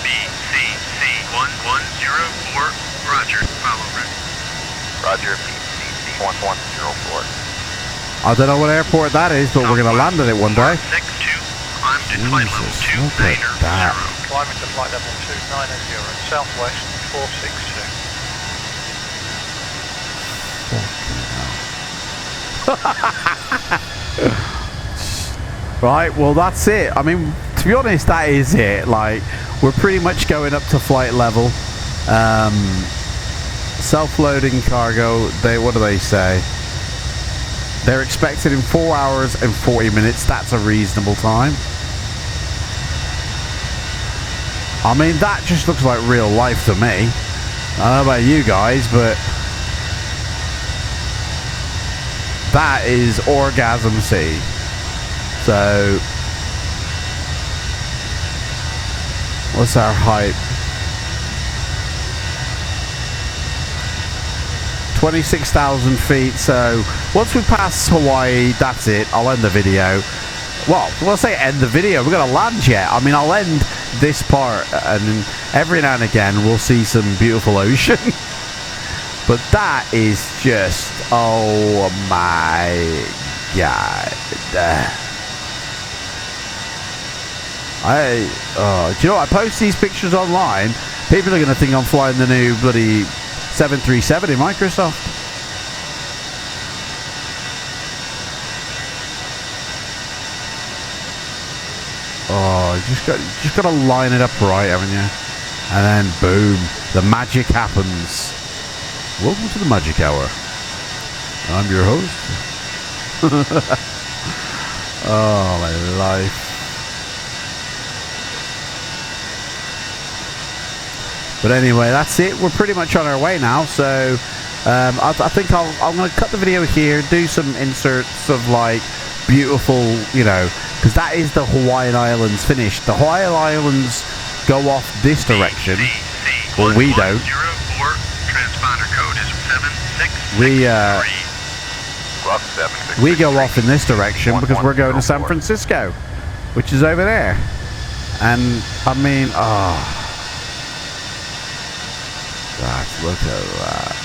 BCC 1104, roger, follow ready. Roger, BCC 1104. I don't know what airport that is, but we're going to land at it one day. Next 2, climb to flight level 290. Climbing to flight level 290, southwest 462. Right, well that's it. I mean, to be honest, that is it. Like, we're pretty much going up to flight level. Self-loading cargo, what do they say? They're expected in 4 hours and 40 minutes. That's a reasonable time. I mean, that just looks like real life to me. I don't know about you guys, but that is Orgasm Sea. So, what's our height? 26,000 feet. So once we pass Hawaii, that's it. I'll end the video. Well, I say end the video. We're gonna land yet. I mean, I'll end this part, and every now and again we'll see some beautiful ocean. But that is just, oh my god. Do you know what? I post these pictures online. People are gonna think I'm flying the new bloody 737 in Microsoft. Oh, you just got to line it up right, haven't you? And then boom, the magic happens. Welcome to the Magic Hour. I'm your host. Oh my life. But anyway, that's it. We're pretty much on our way now. So I think I'm going to cut the video here, do some inserts of like beautiful, you know, because that is the Hawaiian Islands finished. The Hawaiian Islands go off this direction. Well, we don't. Transponder code is 7663. We go off in this direction because we're going to San Francisco, which is over there. And I mean, look at that.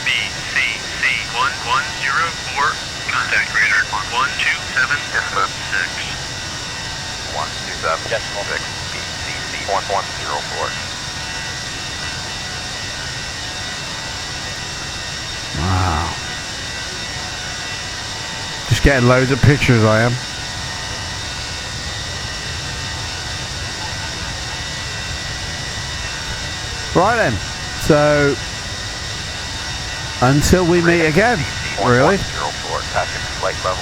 BCC 1104, contact radar 127.6. 127.6, BCC 1104. Wow. Just getting loads of pictures, I am. Right then. So, until we meet again, really,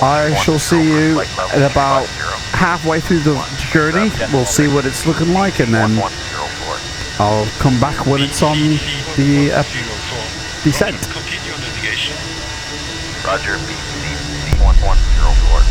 I shall see you at about halfway through the journey. We'll see what it's looking like, and then I'll come back when it's on the descent. Continue navigation. Roger, BCC 1104.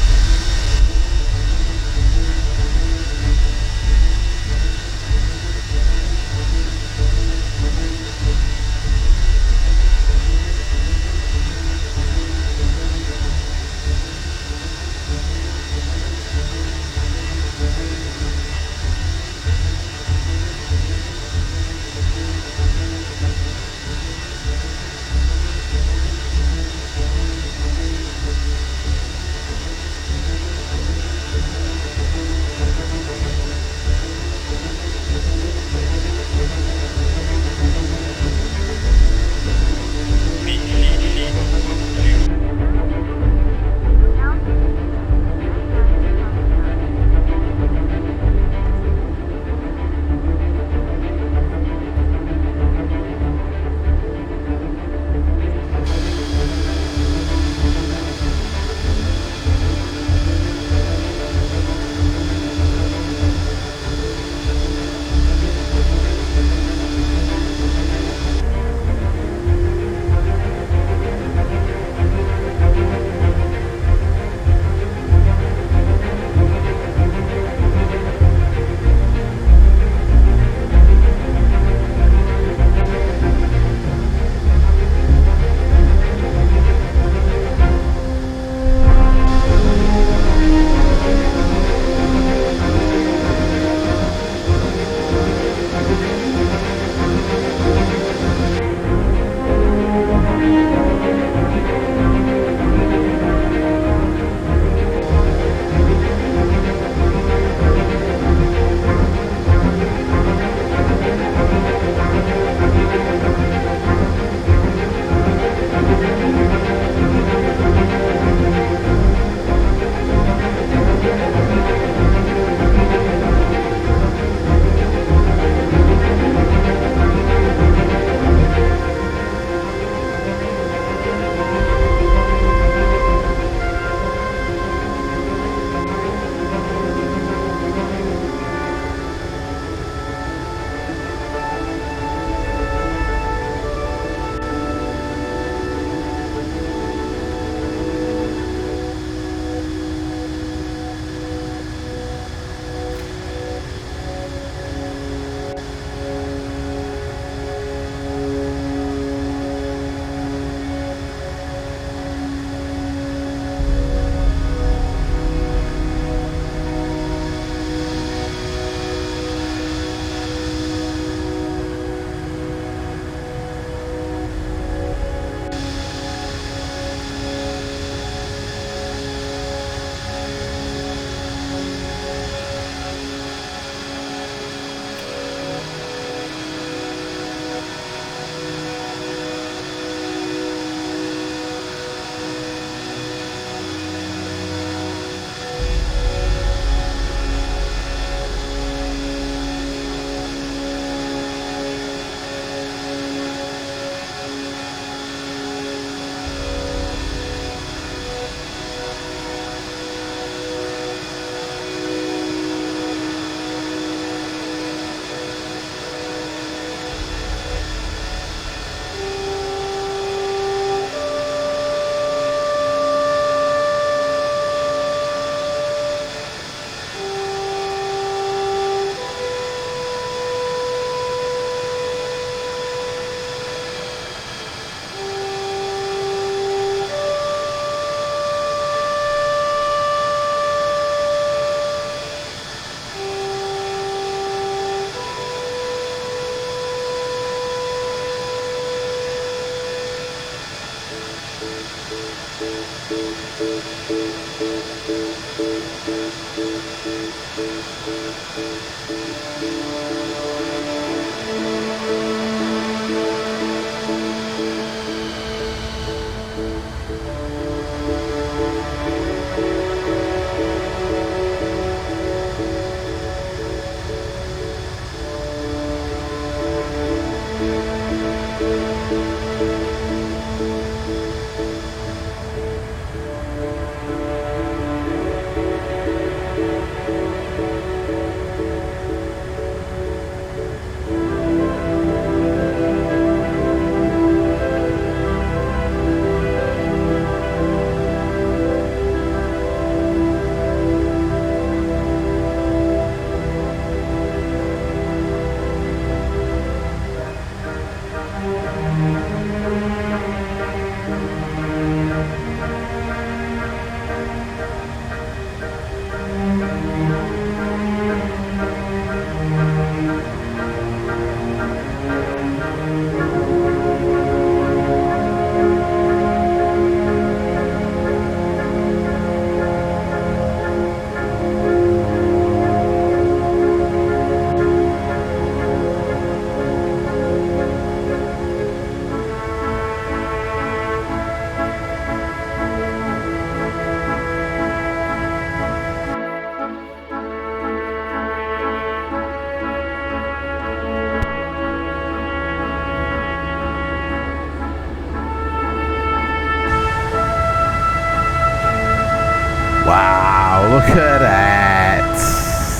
Wow, look at that.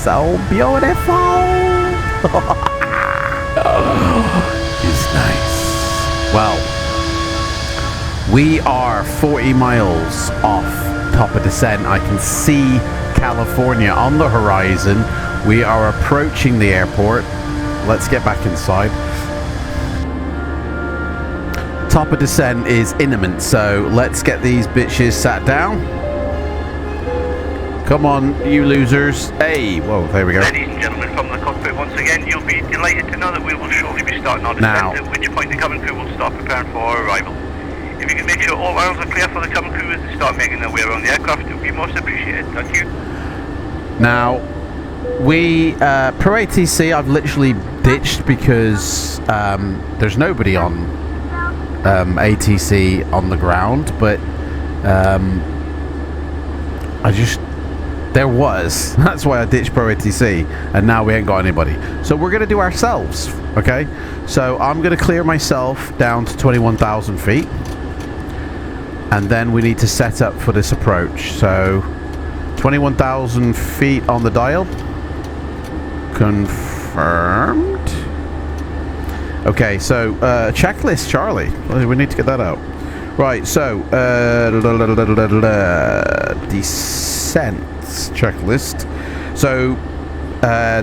So beautiful. It's nice. Well, we are 40 miles off top of descent. I can see California on the horizon. We are approaching the airport. Let's get back inside. Top of descent is imminent, so let's get these bitches sat down. Come on, you losers. Hey, whoa, there we go. Ladies and gentlemen from the cockpit, once again, you'll be delighted to know that we will shortly be starting our descent, at which point the cabin crew will start preparing for our arrival. If you can make sure all aisles are clear for the cabin crew as they start making their way around the aircraft, it would be most appreciated. Thank you. Now, we, Pro ATC, I've literally ditched because there's nobody on ATC on the ground, but there was. That's why I ditched Pro ATC, and now we ain't got anybody. So we're going to do ourselves, okay? So I'm going to clear myself down to 21,000 feet, and then we need to set up for this approach. So 21,000 feet on the dial. Confirmed. Okay, so checklist, Charlie. We need to get that out. Right, so descent checklist. So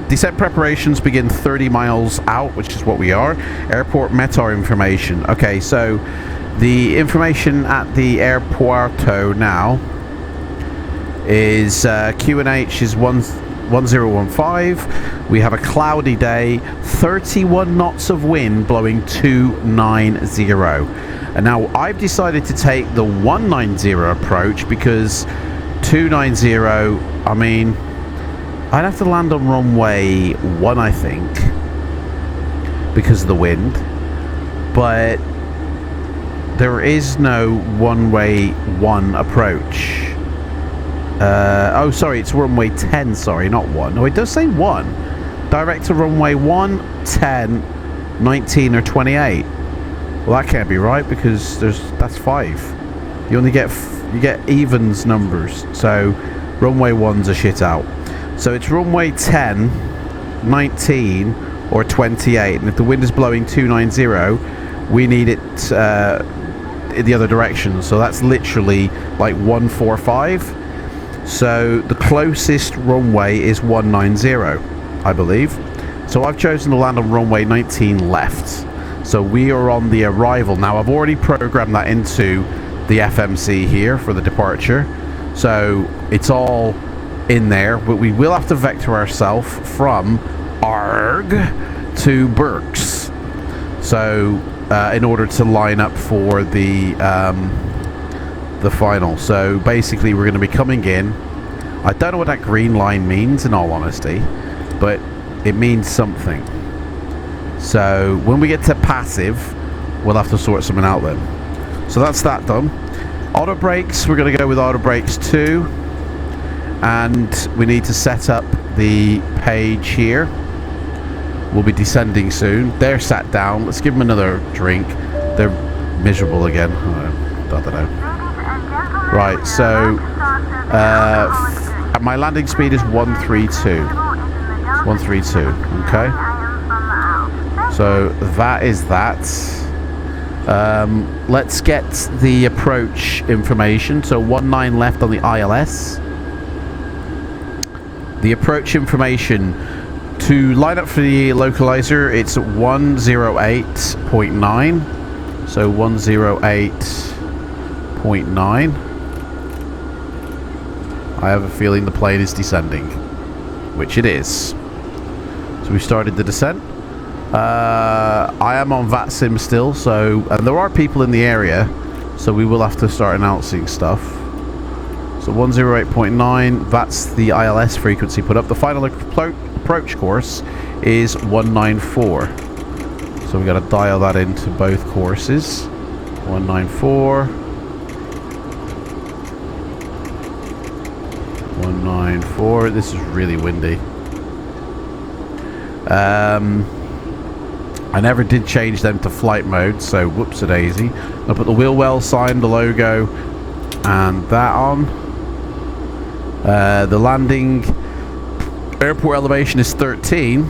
descent preparations begin 30 miles out, which is what we are. Airport METAR information. Okay, so the information at the airporto now is QNH is 1015. We have a cloudy day, 31 knots of wind blowing 290. And now I've decided to take the 190 approach because 290, I mean, I'd have to land on runway 1, I think, because of the wind. But there is no runway 1 approach. Oh, sorry, it's runway 10, sorry, not 1. No, it does say 1. Direct to runway 1, 10, 19, or 28. Well, that can't be right because that's 5. You only get you get evens numbers. So runway 1's a shit out. So it's runway 10, 19, or 28. And if the wind is blowing 290, we need it in the other direction. So that's literally like 145. So the closest runway is 190, I believe. So I've chosen to land on runway 19 left. So we are on the arrival. Now I've already programmed that into the FMC here for the departure. So it's all in there, but we will have to vector ourselves from ARG to Berks. So in order to line up for the the final. So basically we're going to be coming in. I don't know what that green line means in all honesty, but it means something. So when we get to passive, we'll have to sort something out then. So that's that done. Auto brakes, we're going to go with auto brakes 2. And we need to set up the page here. We'll be descending soon. They're sat down. Let's give them another drink. They're miserable again. I don't know. Right, so my landing speed is 132. 132, okay. So that is that. Let's get the approach information. So 19 left on the ILS. The approach information to line up for the localizer, it's 108.9. So 108.9. I have a feeling the plane is descending, which it is. So we started the descent. I am on FLIGHTSIM still, so and there are people in the area, so we will have to start announcing stuff. So 108.9, that's the ILS frequency put up. The final approach course is 194. So we got to dial that into both courses. 194. 194. This is really windy. I never did change them to flight mode, so whoops-a-daisy. I'll put the wheel well sign, the logo, and that on. The landing airport elevation is 13.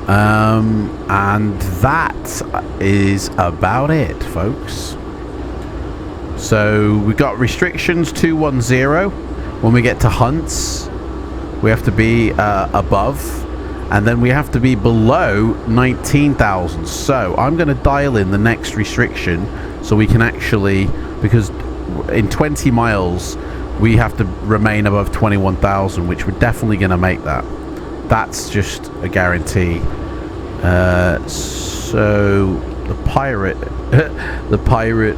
And that is about it, folks. So we've got restrictions 210. When we get to hunts, we have to be above. And then we have to be below 19,000. So I'm going to dial in the next restriction so we can actually, because in 20 miles we have to remain above 21,000, which we're definitely going to make that. That's just a guarantee. So the pirate the pirate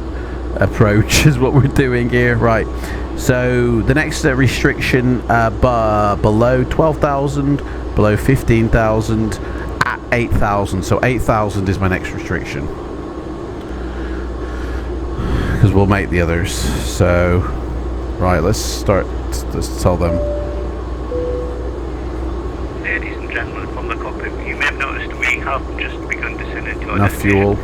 approach is what we're doing here, right? So the next restriction below 12,000, below 15,000, at 8,000. So 8,000 is my next restriction, because we'll make the others. So right, let's tell them. Ladies and gentlemen from the cockpit, you may have noticed we have just begun descending to Enough fuel.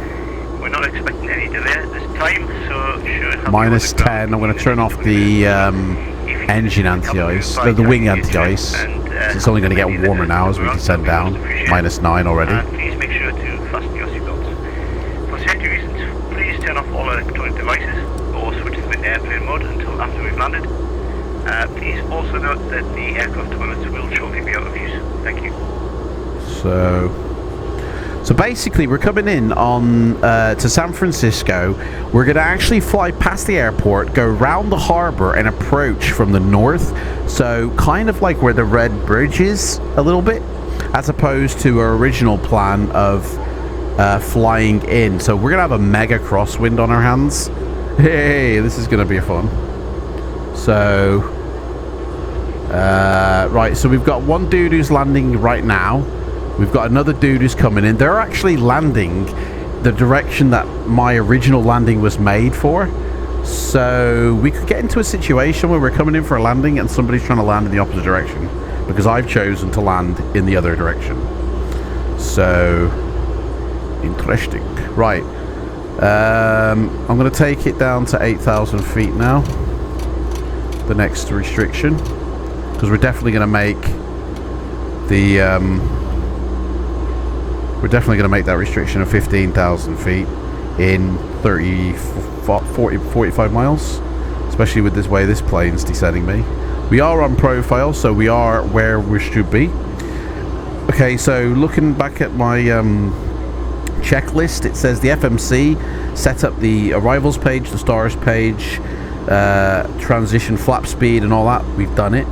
We're not expecting any delay at this time, so should have Minus 10. I'm going to turn off the engine anti-ice, the wing anti-ice. It's only going to get warmer now as we descend down. Minus 9 already. Please make sure to fasten your seatbelts. For safety reasons, please turn off all electronic devices or switch them into airplane mode until after we've landed. Please also note that the aircraft toilets will shortly be out of use. Thank you. So basically we're coming in on to San Francisco. We're going to actually fly past the airport, go round the harbor and approach from the north. So kind of like where the Red Bridge is a little bit, as opposed to our original plan of flying in. So we're going to have a mega crosswind on our hands. Hey, this is going to be fun. So right, so we've got one dude who's landing right now. We've got another dude who's coming in. They're actually landing the direction that my original landing was made for. So we could get into a situation where we're coming in for a landing and somebody's trying to land in the opposite direction, because I've chosen to land in the other direction. So interesting. Right. I'm going to take it down to 8,000 feet now. The next restriction, because we're definitely going to make the we're definitely going to make that restriction of 15,000 feet in 45 miles, especially with this way this plane's descending me. We are on profile, so we are where we should be. Okay, so looking back at my checklist, it says the FMC set up the arrivals page, the stars page, transition flap speed and all that. We've done it.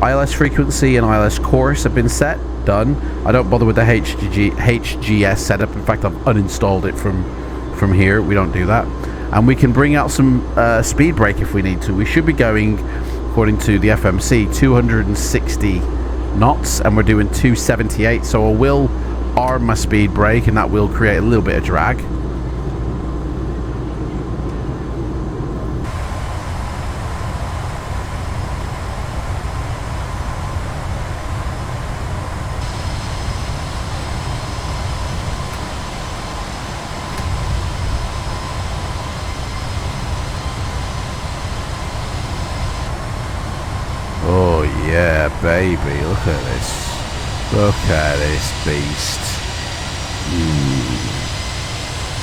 ILS frequency and ILS course have been set. Done. I don't bother with the HGS setup. In fact, I've uninstalled it from here. We don't do that. and we can bring out some speed brake if we need to. We should be going, according to the FMC, 260 knots, and we're doing 278, so I will arm my speed brake, and that will create a little bit of drag. Oh yeah, baby, look at this. Look at this beast.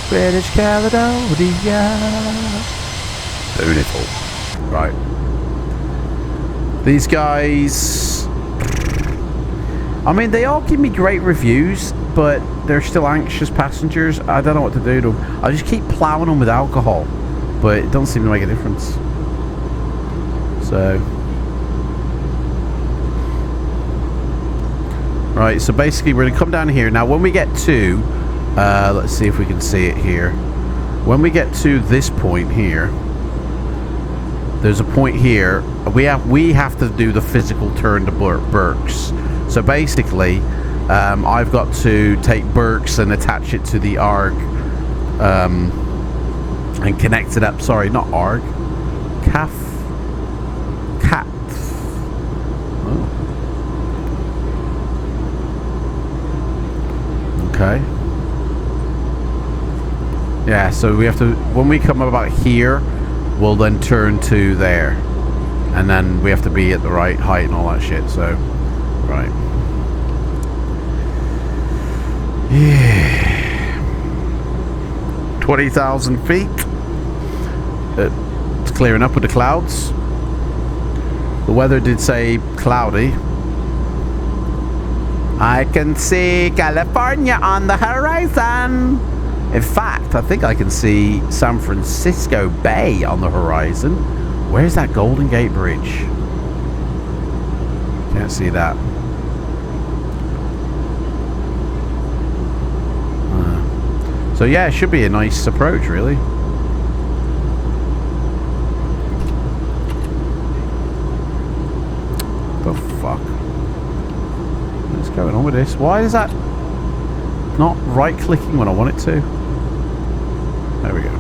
British Caledonia. Beautiful. Right. These guys, I mean, they all give me great reviews, but they're still anxious passengers. I don't know what to do to them. I just keep plowing them with alcohol, but it doesn't seem to make a difference. So... Right, so basically we're going to come down here. Now when we get to, let's see if we can see it here. When we get to this point here, there's a point here. We have to do the physical turn to Berks. So basically, I've got to take Berks and attach it to the ARG, and connect it up. Sorry, not ARG. CAF. Oh. Okay. Yeah, so we have to, when we come about here, we'll then turn to there. And then we have to be at the right height and all that shit, so, right. Yeah. 20,000 feet. It's clearing up with the clouds. The weather did say cloudy. I can see California on the horizon. In fact, I think I can see San Francisco Bay on the horizon. Where's that Golden Gate Bridge? Can't see that. So yeah, it should be a nice approach, really. The fuck? What's going on with this? Why is that not right clicking when I want it to? There we go.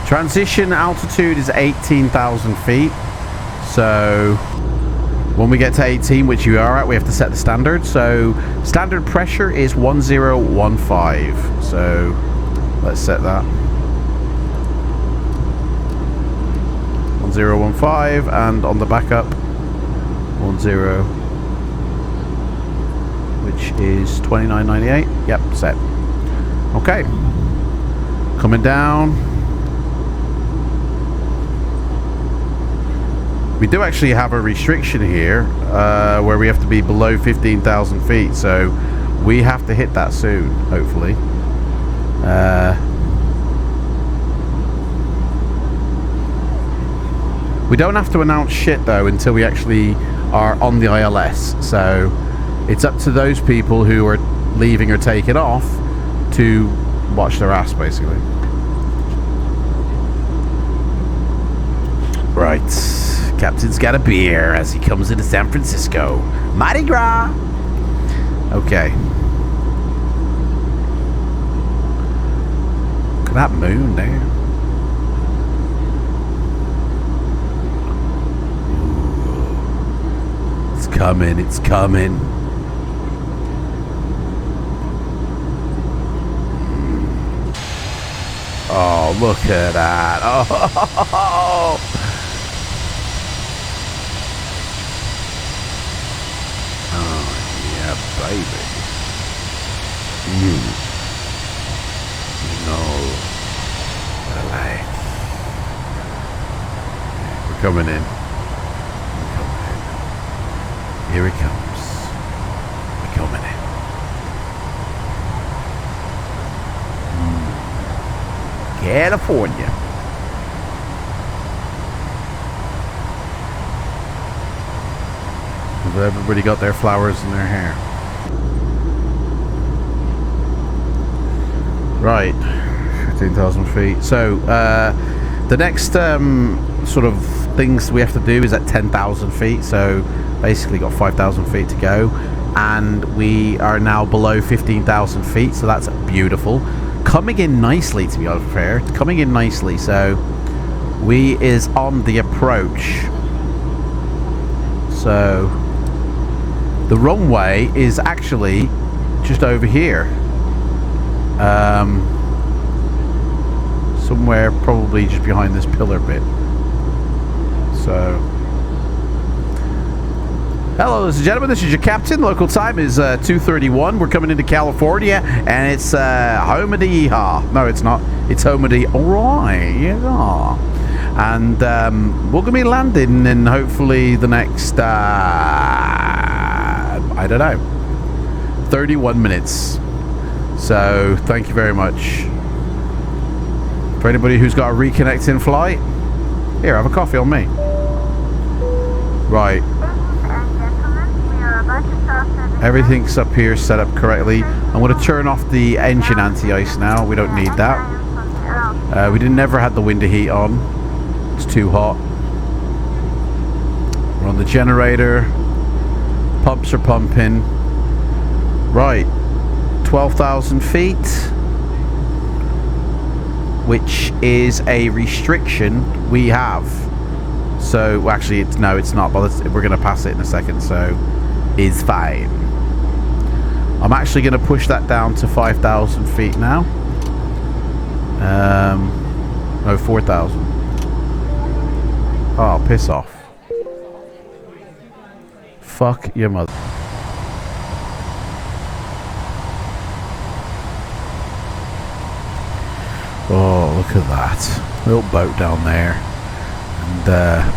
Transition altitude is 18,000 feet. So when we get to 18, which you are at, we have to set the standard. So standard pressure is 1015. So let's set that. 1015, and on the backup 10, which is 2998. Yep, set. Okay. Coming down. We do actually have a restriction here where we have to be below 15,000 feet, so we have to hit that soon, hopefully. We don't have to announce shit though until we actually are on the ILS, so it's up to those people who are leaving or taking off to watch their ass, basically. Right. Captain's got a beer as he comes into San Francisco. Mardi Gras! Okay. Look at that moon there. Ooh. It's coming, it's coming. Oh, look at that. Oh! Baby. You know what I like. We're coming in. We're coming in. Here it comes. We're coming in. California. Everybody got their flowers in their hair. Right, 15,000 feet. So the next sort of things we have to do is at 10,000 feet. So basically got 5,000 feet to go, and we are now below 15,000 feet. So that's beautiful. Coming in nicely, to be fair. Coming in nicely. So we is on the approach. So the runway is actually just over here. Somewhere probably just behind this pillar bit. So, hello, ladies and gentlemen, this is your captain. Local time is 2:31. We're coming into California, and it's home of the yeehaw. No, it's not. It's home of the alright, yeah. And we're gonna be landing in hopefully the next I don't know, 31 minutes. So thank you very much. For anybody who's got a reconnect in flight, here, have a coffee on me. Right. Everything's up here set up correctly. I'm going to turn off the engine anti-ice now. We don't need that. We never had the window heat on. It's too hot. We're on the generator. Pumps are pumping. Right. 12,000 feet, which is a restriction we have. So actually it's not, but we're going to pass it in a second, so it's fine. I'm actually going to push that down to 5,000 feet now. No, 4,000. Oh, piss off. Fuck your mother. Oh, look at that. Little boat down there. And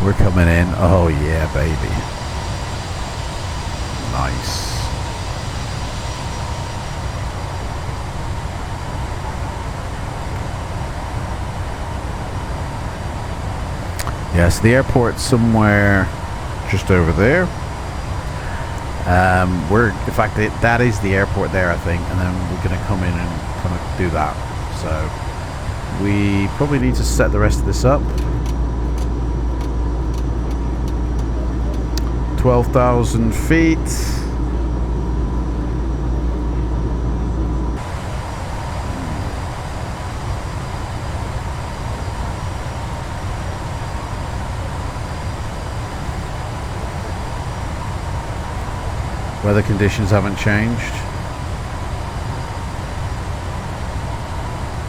we're coming in. Oh, yeah, baby. Nice. Yes, the airport's somewhere just over there. In fact, that is the airport there, I think. And then we're going to come in and kind of do that. So we probably need to set the rest of this up. 12,000 feet. Weather conditions haven't changed.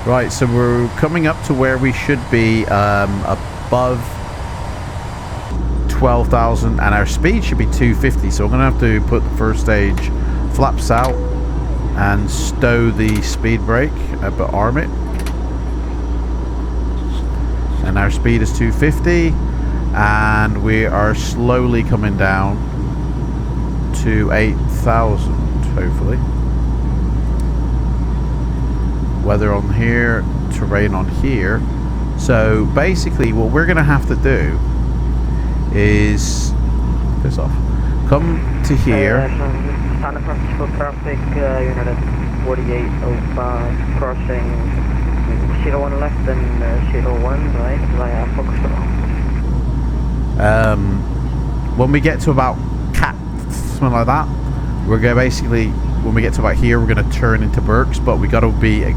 Right, so we're coming up to where we should be above 12,000, and our speed should be 250. So I'm going to have to put the first stage flaps out and stow the speed brake, but arm it. And our speed is 250, and we are slowly coming down to 8,000, hopefully. Weather on here, terrain on here. So basically what we're going to have to do is piss off. Come to here. San Francisco traffic, unit at 4805, crossing 01 left and 01 right via Foxtrot. When we get to about something like that, we're going to basically, when we get to about here, we're going to turn into Berks, but we got to be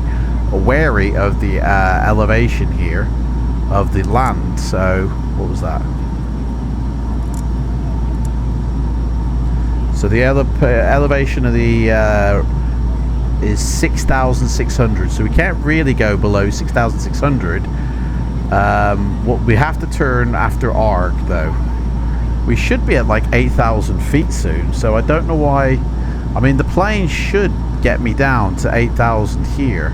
wary of the elevation here of the land. So what was that? So the elevation of the is 6,600, so we can't really go below 6,600. What we have to turn after arc though. We should be at like 8,000 feet soon, so I don't know why. I mean, the plane should get me down to 8,000 here.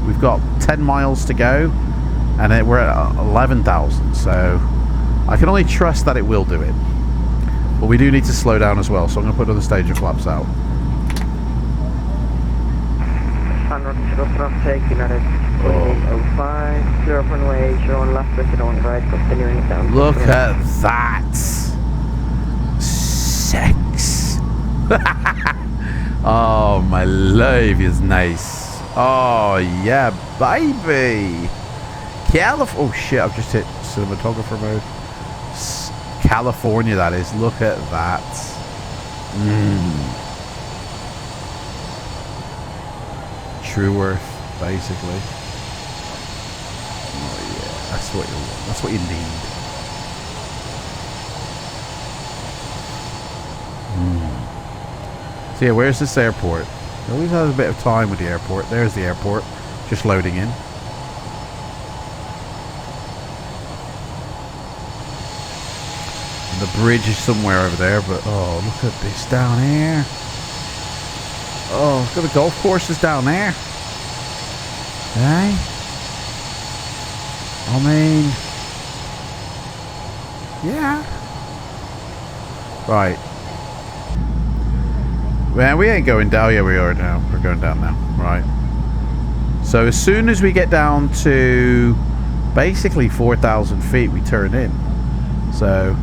We've got 10 miles to go, and we're at 11,000, so I can only trust that it will do it. But we do need to slow down as well, so I'm going to put another stage of flaps out. San Francisco traffic, United 4805, clear up runway 01 left, 01 right, continuing down. Look at that. Sex. Oh, my life is nice. Oh, yeah, baby. Oh, shit, I've just hit cinematographer mode. California, that is. Look at that. True Earth, basically. Oh, yeah, that's what you want. That's what you need. So yeah, where's this airport? It always has a bit of time with the airport. There's the airport, just loading in. And the bridge is somewhere over there, but oh, look at this down here. Oh, look at the golf courses down there. Hey? I mean, yeah. Right. Man, we ain't going down. Yeah, we are now. We're going down now. Right. So as soon as we get down to basically 4,000 feet, we turn in. So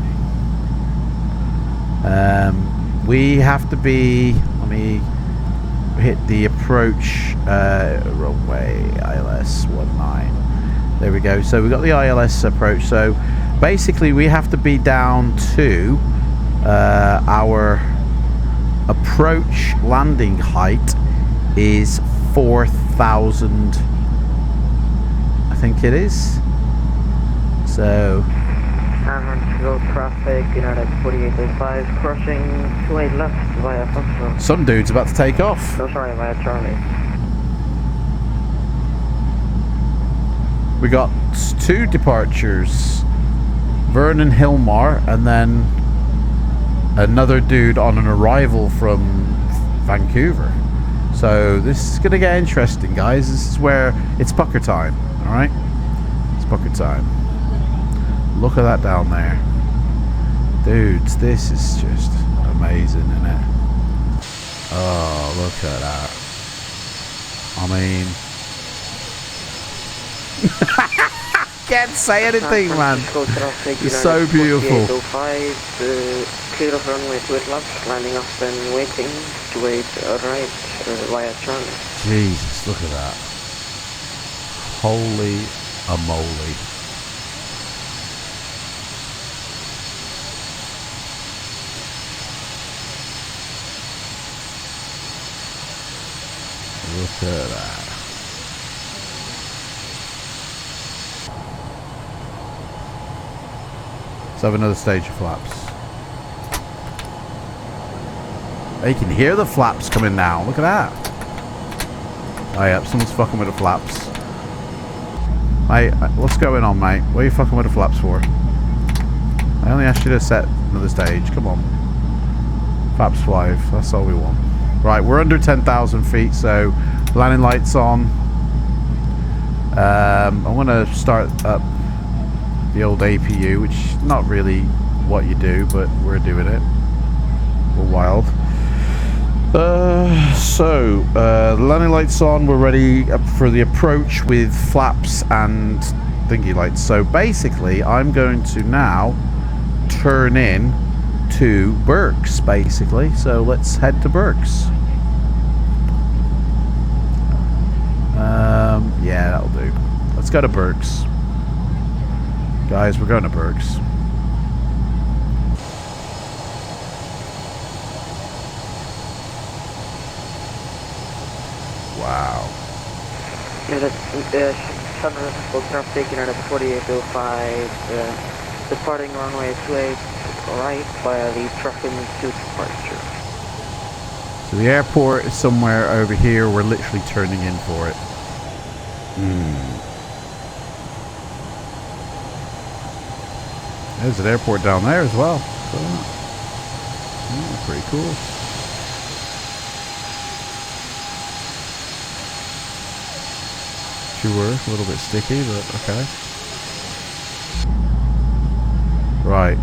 we have to be. Let me hit the approach runway ILS 19. There we go. So we got the ILS approach. So basically, we have to be down to our approach landing height is 4,000. I think it is. So. Road traffic, United 4805, crossing 28 left via Foxtrot. Some dude's about to take off. Oh, sorry, via Charlie. We got 2 departures. Vernon Hilmar and then another dude on an arrival from Vancouver. So this is going to get interesting, guys. This is where it's pucker time, alright? It's pucker time. Look at that down there. Dudes, this is just amazing, isn't it? Oh, look at that. I mean... can't say anything, man. It's so beautiful. Clear of runway 28 left, landing up and waiting to wait right via Charlie. Jesus, look at that. Holy a moly. Look at that. Let's have another stage of flaps. Oh, you can hear the flaps coming now. Look at that. Oh yeah, someone's fucking with the flaps. Mate, what's going on, mate? What are you fucking with the flaps for? I only asked you to set another stage. Come on. Flaps 5. That's all we want. Right, we're under 10,000 feet, so landing lights on. I'm going to start up the old APU, which is not really what you do, but we're doing it. We're wild. Landing lights on. We're ready for the approach with flaps and thingy lights. So basically, I'm going to now turn in to Berks, basically. So let's head to Berks. Yeah, that'll do. Let's go to Berks. Guys, we're going to Berks. Wow. San Francisco traffic, United 4805, departing runway 28 right via the Trucking to departure. So the airport is somewhere over here. We're literally turning in for it. There's an airport down there as well. Pretty cool. Sure, a little bit sticky, but okay. Right.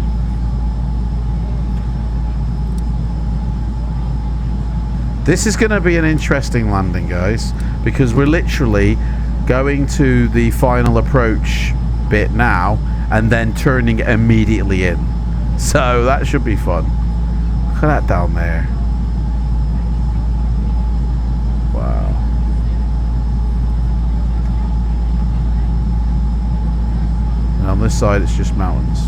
This is going to be an interesting landing, guys, because we're literally going to the final approach bit now and then turning immediately in. So that should be fun. Look at that down there. Wow. And on this side it's just mountains.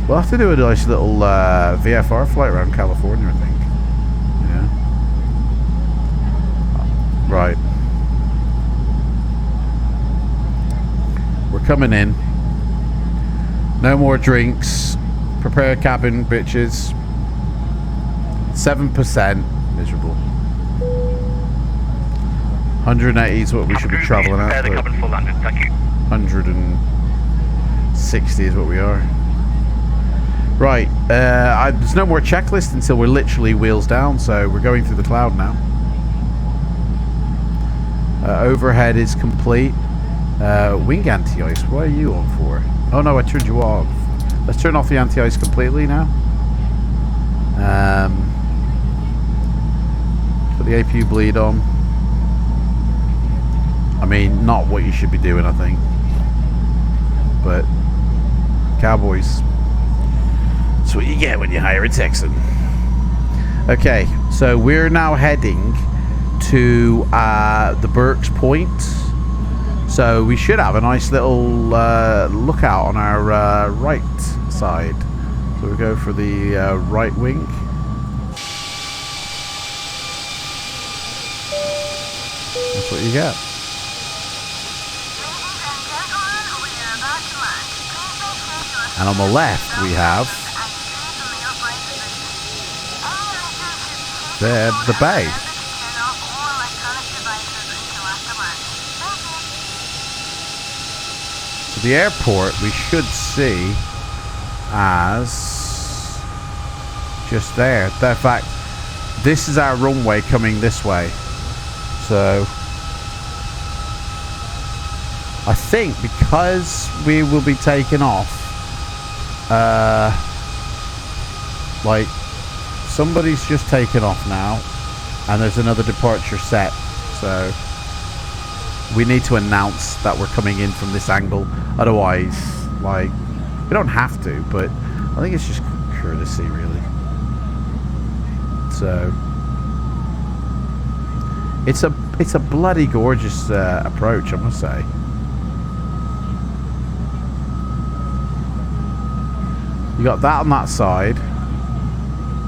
We'll have to do a nice little VFR flight around California, I think. Yeah. Right. We're coming in. No more drinks. Prepare cabin, bitches. 7%. Miserable. 180 is what we should be traveling at. The cabin full landing, thank you. 160 is what we are. Right. There's no more checklist until we're literally wheels down, so we're going through the cloud now. Overhead is complete. Wing anti-ice, what are you on for? Oh no, I turned you off. Let's turn off the anti-ice completely now. Put the APU bleed on. I mean, not what you should be doing, I think. But cowboys. That's what you get when you hire a Texan. Okay, so we're now heading to the Burke's Point. So we should have a nice little lookout on our right side. So we go for the right wing. That's what you get. And on the left we have the bay. So the airport we should see as just there. In fact, this is our runway coming this way. So I think because we will be taking off, like somebody's just taken off now and there's another departure set, so we need to announce that we're coming in from this angle. Otherwise, like, we don't have to, but I think it's just courtesy, really. So it's a bloody gorgeous approach, I must say. You got that on that side,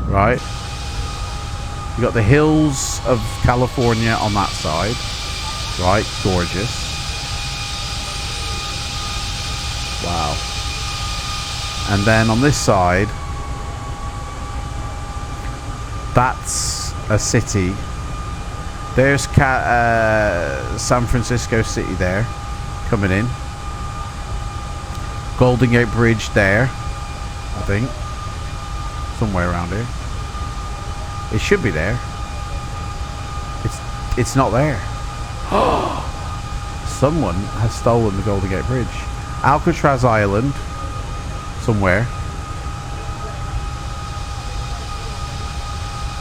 right? You got the hills of California on that side, right? Gorgeous. Wow. And then on this side, that's a city. There's San Francisco City there, coming in. Golden Gate Bridge there, I think. Somewhere around here. It should be there. It's not there. Someone has stolen the Golden Gate Bridge. Alcatraz Island, somewhere.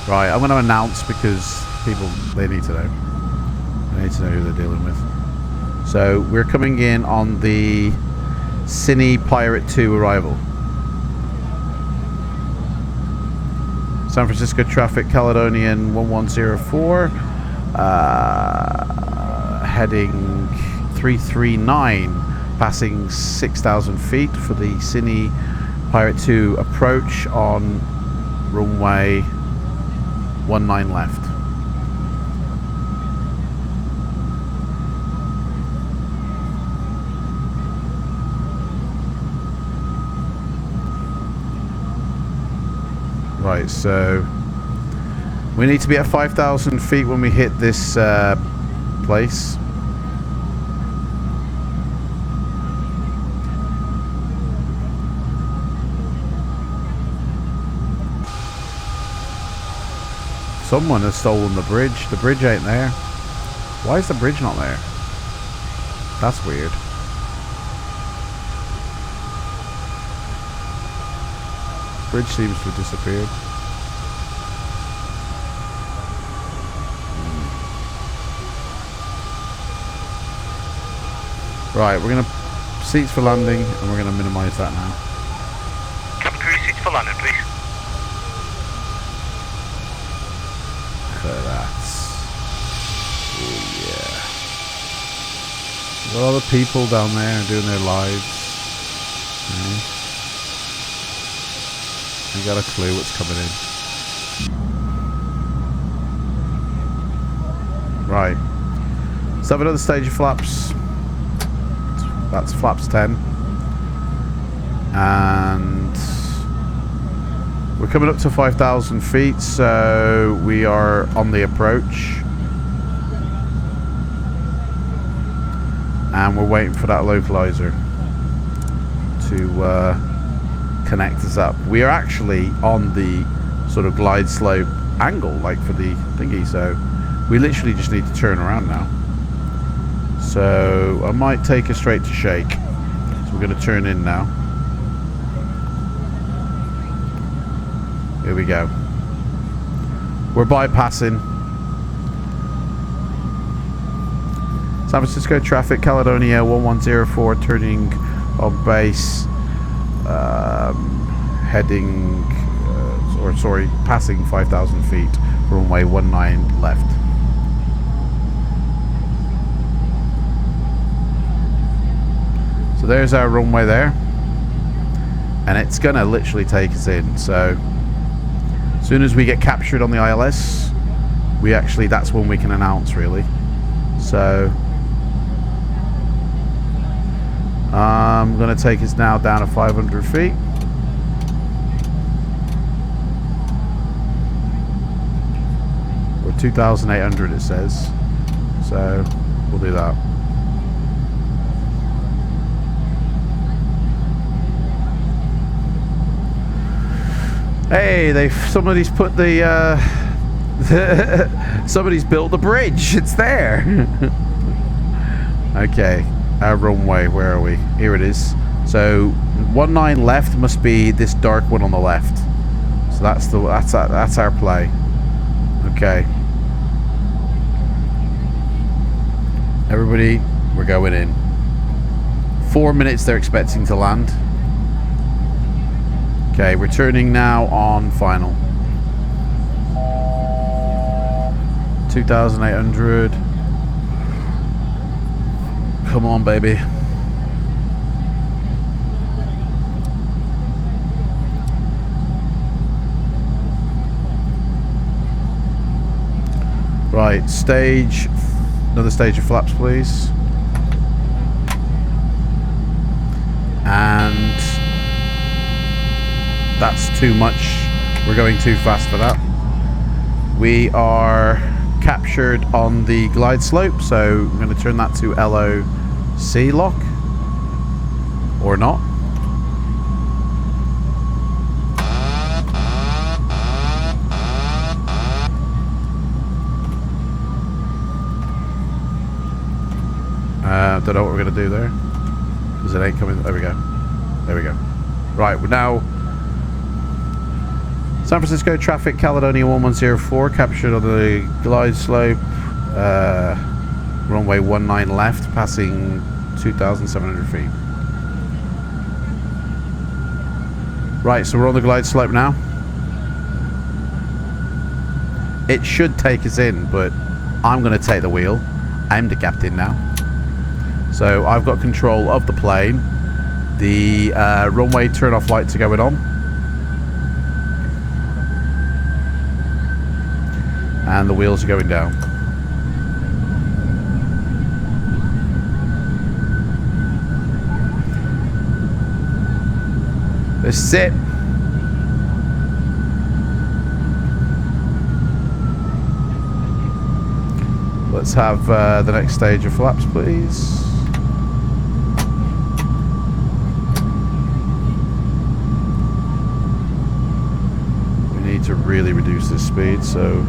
Right, I'm going to announce because people, they need to know. They need to know who they're dealing with. So we're coming in on the Cine Pirate 2 arrival. San Francisco traffic, Caledonian 1104, heading 339, passing 6,000 feet for the Cine Pirate 2 approach on runway 19 left. Right, so we need to be at 5,000 feet when we hit this place. Someone has stolen the bridge. The bridge ain't there. Why is the bridge not there? That's weird. Bridge seems to have disappeared. Right, we're gonna seats for landing, and we're gonna minimise that now. Cabin crew, seats for landing, please. Look at that. Oh yeah. There's a lot of people down there doing their lives. Okay. I got a clue what's coming in. Right. Let's have another stage of flaps. That's flaps 10. And we're coming up to 5,000 feet, so we are on the approach. And we're waiting for that localizer to connect us up. We are actually on the sort of glide slope angle, like for the thingy, so we literally just need to turn around now. So I might take us straight to shake. So we're going to turn in now. Here we go. We're bypassing San Francisco traffic, Caledonia 1104, turning on base, heading, passing 5,000 feet, runway 19 left. So there's our runway there, and it's gonna literally take us in. So as soon as we get captured on the ILS, that's when we can announce, really. So I'm gonna take us now down to 500 feet. Or 2,800 it says. So we'll do that. Hey, somebody's put the somebody's built the bridge. It's there. Okay, our runway. Where are we? Here it is. So 19 left must be this dark one on the left. So that's our play. Okay. Everybody, we're going in. 4 minutes they're expecting to land. Okay, we're turning now on final. 2,800. Come on, baby. Right, another stage of flaps, please. And that's too much. We're going too fast for that. We are captured on the glide slope, so I'm going to turn that to LOC lock. Or not. Don't know what we're going to do there. Because it ain't coming. There we go. There we go. Right, we're now San Francisco traffic, Caledonia 1104, captured on the glide slope, runway 19 left, passing 2,700 feet. Right, so we're on the glide slope now. It should take us in, but I'm going to take the wheel. I'm the captain now. So I've got control of the plane. The runway turn-off lights are going on. And the wheels are going down. Let's sit. Let's have the next stage of flaps, please. We need to really reduce this speed, so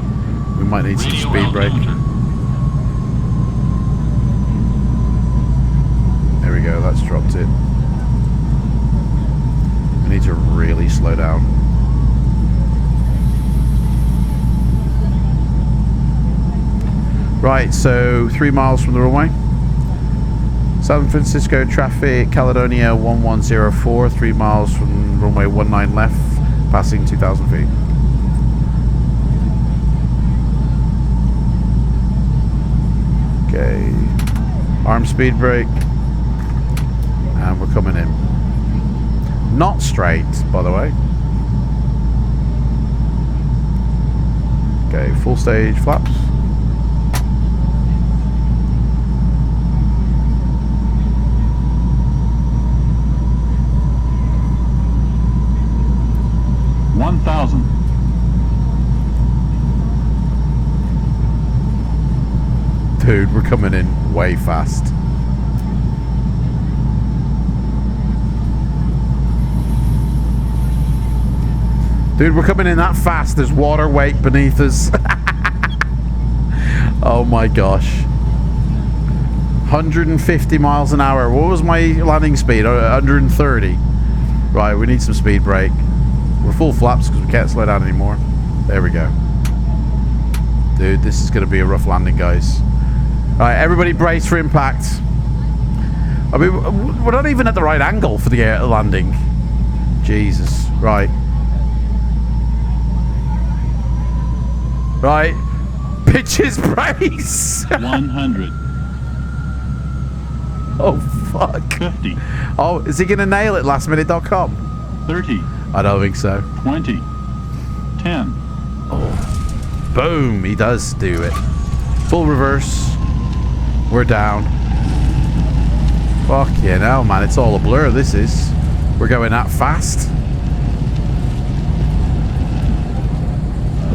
we might need some speed brake. There we go, that's dropped it. We need to really slow down. Right, so 3 miles from the runway. San Francisco traffic, Caledonia 1104, 3 miles from runway 19 left, passing 2,000 feet. Okay, arm speed brake, and we're coming in. Not straight, by the way. Okay, full stage flaps. Dude, we're coming in way fast. Dude, we're coming in that fast. There's water weight beneath us. Oh my gosh. 150 miles an hour. What was my landing speed? 130. Right, we need some speed brake. We're full flaps because we can't slow down anymore. There we go. Dude, this is going to be a rough landing, guys. Alright, everybody brace for impact. I mean, we're not even at the right angle for the air landing. Jesus. Right. Right. Pitches brace. 100. Oh, fuck. 50. Oh, is he going to nail it? Lastminute.com. 30. I don't think so. 20. 10. Oh. Boom. He does do it. Full reverse. We're down. Fuck yeah, now, man. It's all a blur, this is. We're going that fast.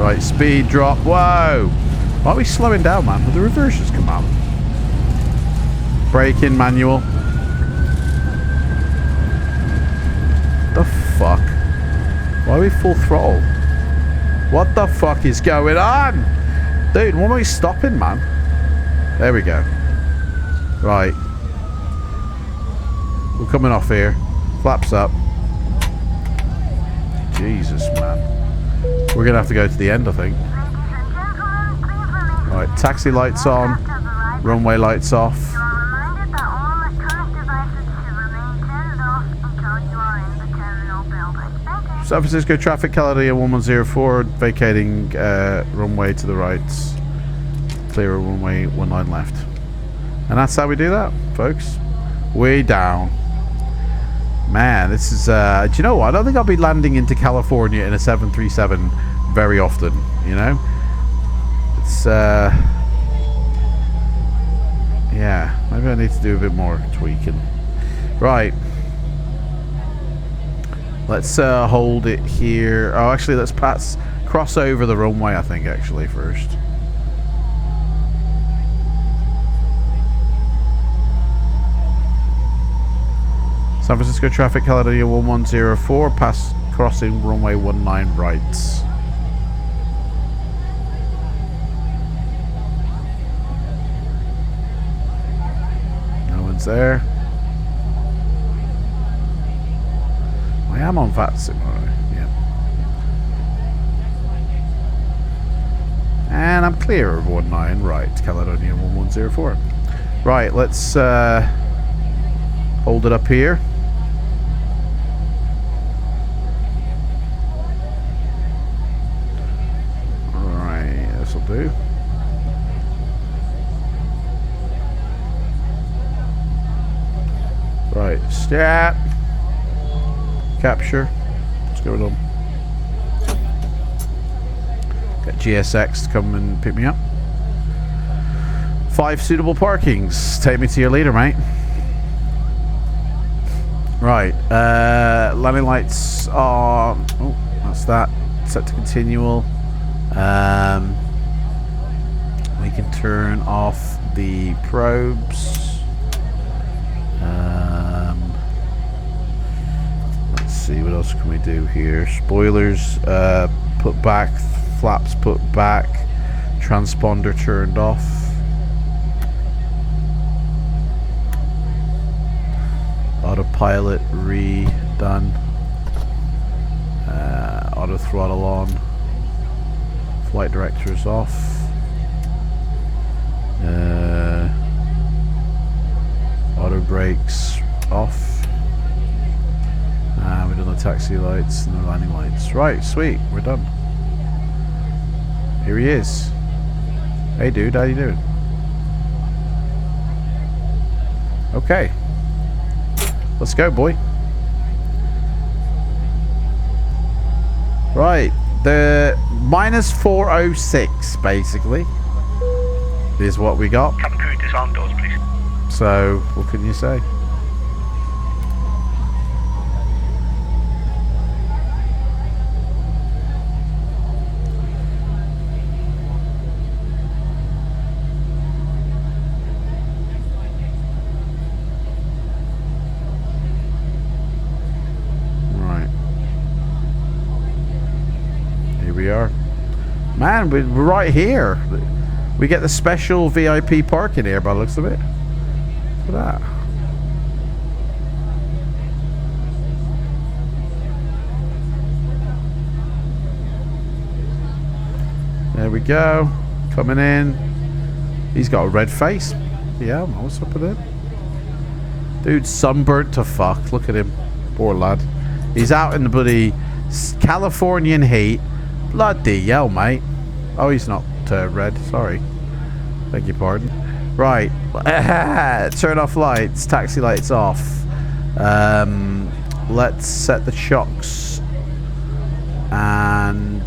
Right, speed drop. Whoa. Why are we slowing down, man? Well, the reverse has come out. Braking manual. The fuck? Why are we full throttle? What the fuck is going on? Dude, why are we stopping, man? There we go. Right. We're coming off here. Flaps up. Jesus, man. We're going to have to go to the end, I think. Right, taxi lights on. Runway lights off. San Francisco traffic, Caledonia 1104, vacating runway to the right. Clear runway 19 left. And that's how we do that, folks. Way down. Man, this is, do you know what? I don't think I'll be landing into California in a 737 very often, you know? It's, yeah, maybe I need to do a bit more tweaking. Right. Let's hold it here. Oh, actually, let's cross over the runway, I think, actually, first. San Francisco traffic, Caledonia 1104, pass crossing runway 19 right. No one's there. I am on FLIGHTSIM, yeah. And I'm clear of 19 right, Caledonia 1104. Right, let's hold it up here. Alright, this'll do. Right, stat. Capture. What's going on? Get GSX to come and pick me up. 5 suitable parkings. Take me to your leader, mate. Right. Landing lights are... Oh, that's that. Set to continual. We can turn off the probes. See what else can we do here. Spoilers put back, flaps put back, transponder turned off, autopilot redone, auto throttle on, flight directors off, auto brakes off. And we've done the taxi lights and the landing lights. Right, sweet, we're done. Here he is. Hey dude, how you doing? Okay. Let's go, boy. Right, the minus 406 basically is what we got. Cabin crew, disarm doors, please. So, what can you say? we are. Man, we're right here. We get the special VIP parking here by the looks of it. Look at that. There we go. Coming in. He's got a red face. Yeah, what's up with him? Dude, sunburnt to fuck. Look at him. Poor lad. He's out in the bloody Californian heat. Bloody hell, mate. Oh, he's not red. Sorry. Beg your pardon. Right. Turn off lights. Taxi lights off. Let's set the shocks. And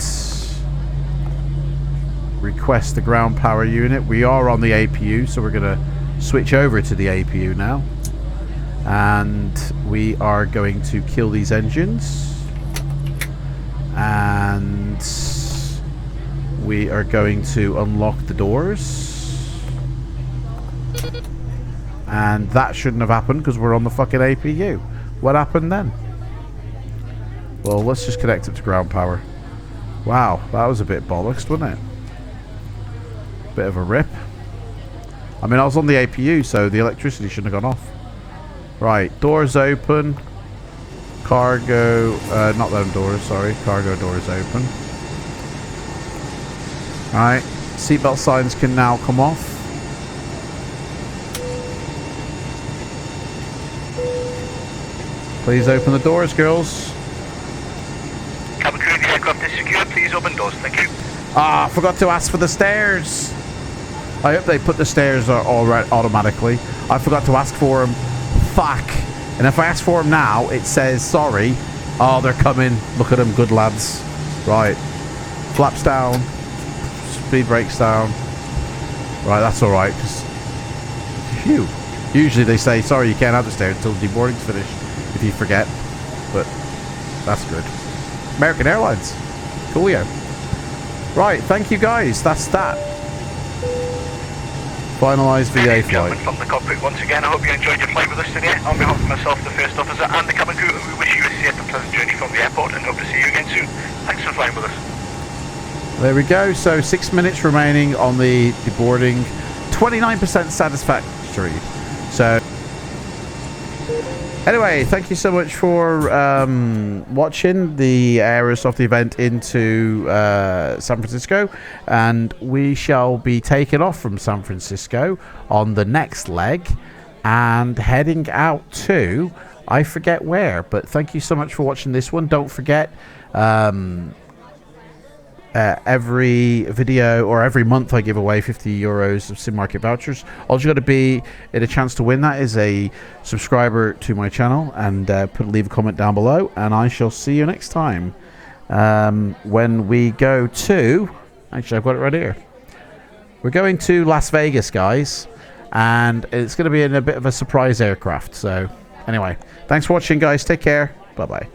request the ground power unit. We are on the APU, so we're going to switch over to the APU now. And we are going to kill these engines. And we are going to unlock the doors. And that shouldn't have happened because we're on the fucking APU. What happened then? Well, let's just connect it to ground power. Wow, that was a bit bollocks, wasn't it? Bit of a rip. I mean, I was on the APU, so the electricity shouldn't have gone off. Right, doors open. Cargo, not them doors, sorry. Cargo doors open. Alright, seatbelt signs can now come off. Please open the doors, girls. Cabin crew, the aircraft is secure. Please open doors, thank you. Ah, I forgot to ask for the stairs. I hope they put the stairs all right automatically. I forgot to ask for them. Fuck. And if I ask for them now, it says sorry. Oh, they're coming. Look at them, good lads. Right. Flaps down. Speed brakes down. Right, that's alright. Phew. Usually they say, sorry, you can't have the stairs until the deboarding's finished. If you forget. But that's good. American Airlines. Coolio. Right, thank you guys. That's that. Finalised VA flight. From the cockpit once again, I hope you enjoyed your flight with us today. On behalf of myself, the first officer, and the cabin crew, we wish you a safe and pleasant journey from the airport and hope to see you again soon. Thanks for flying with us. There we go. So 6 minutes remaining on the deboarding. 29% satisfactory. So anyway, thank you so much for watching the Aerosoft event into San Francisco, and we shall be taking off from San Francisco on the next leg and heading out to, I forget where, but thank you so much for watching this one. Don't forget, every video or every month I give away 50 euros of sim market vouchers. All you got to be in a chance to win that is a subscriber to my channel, and leave a comment down below, and I shall see you next time when we go to, actually I've got it right here, we're going to Las Vegas, guys, and it's going to be in a bit of a surprise aircraft. So anyway, thanks for watching, guys. Take care. Bye bye.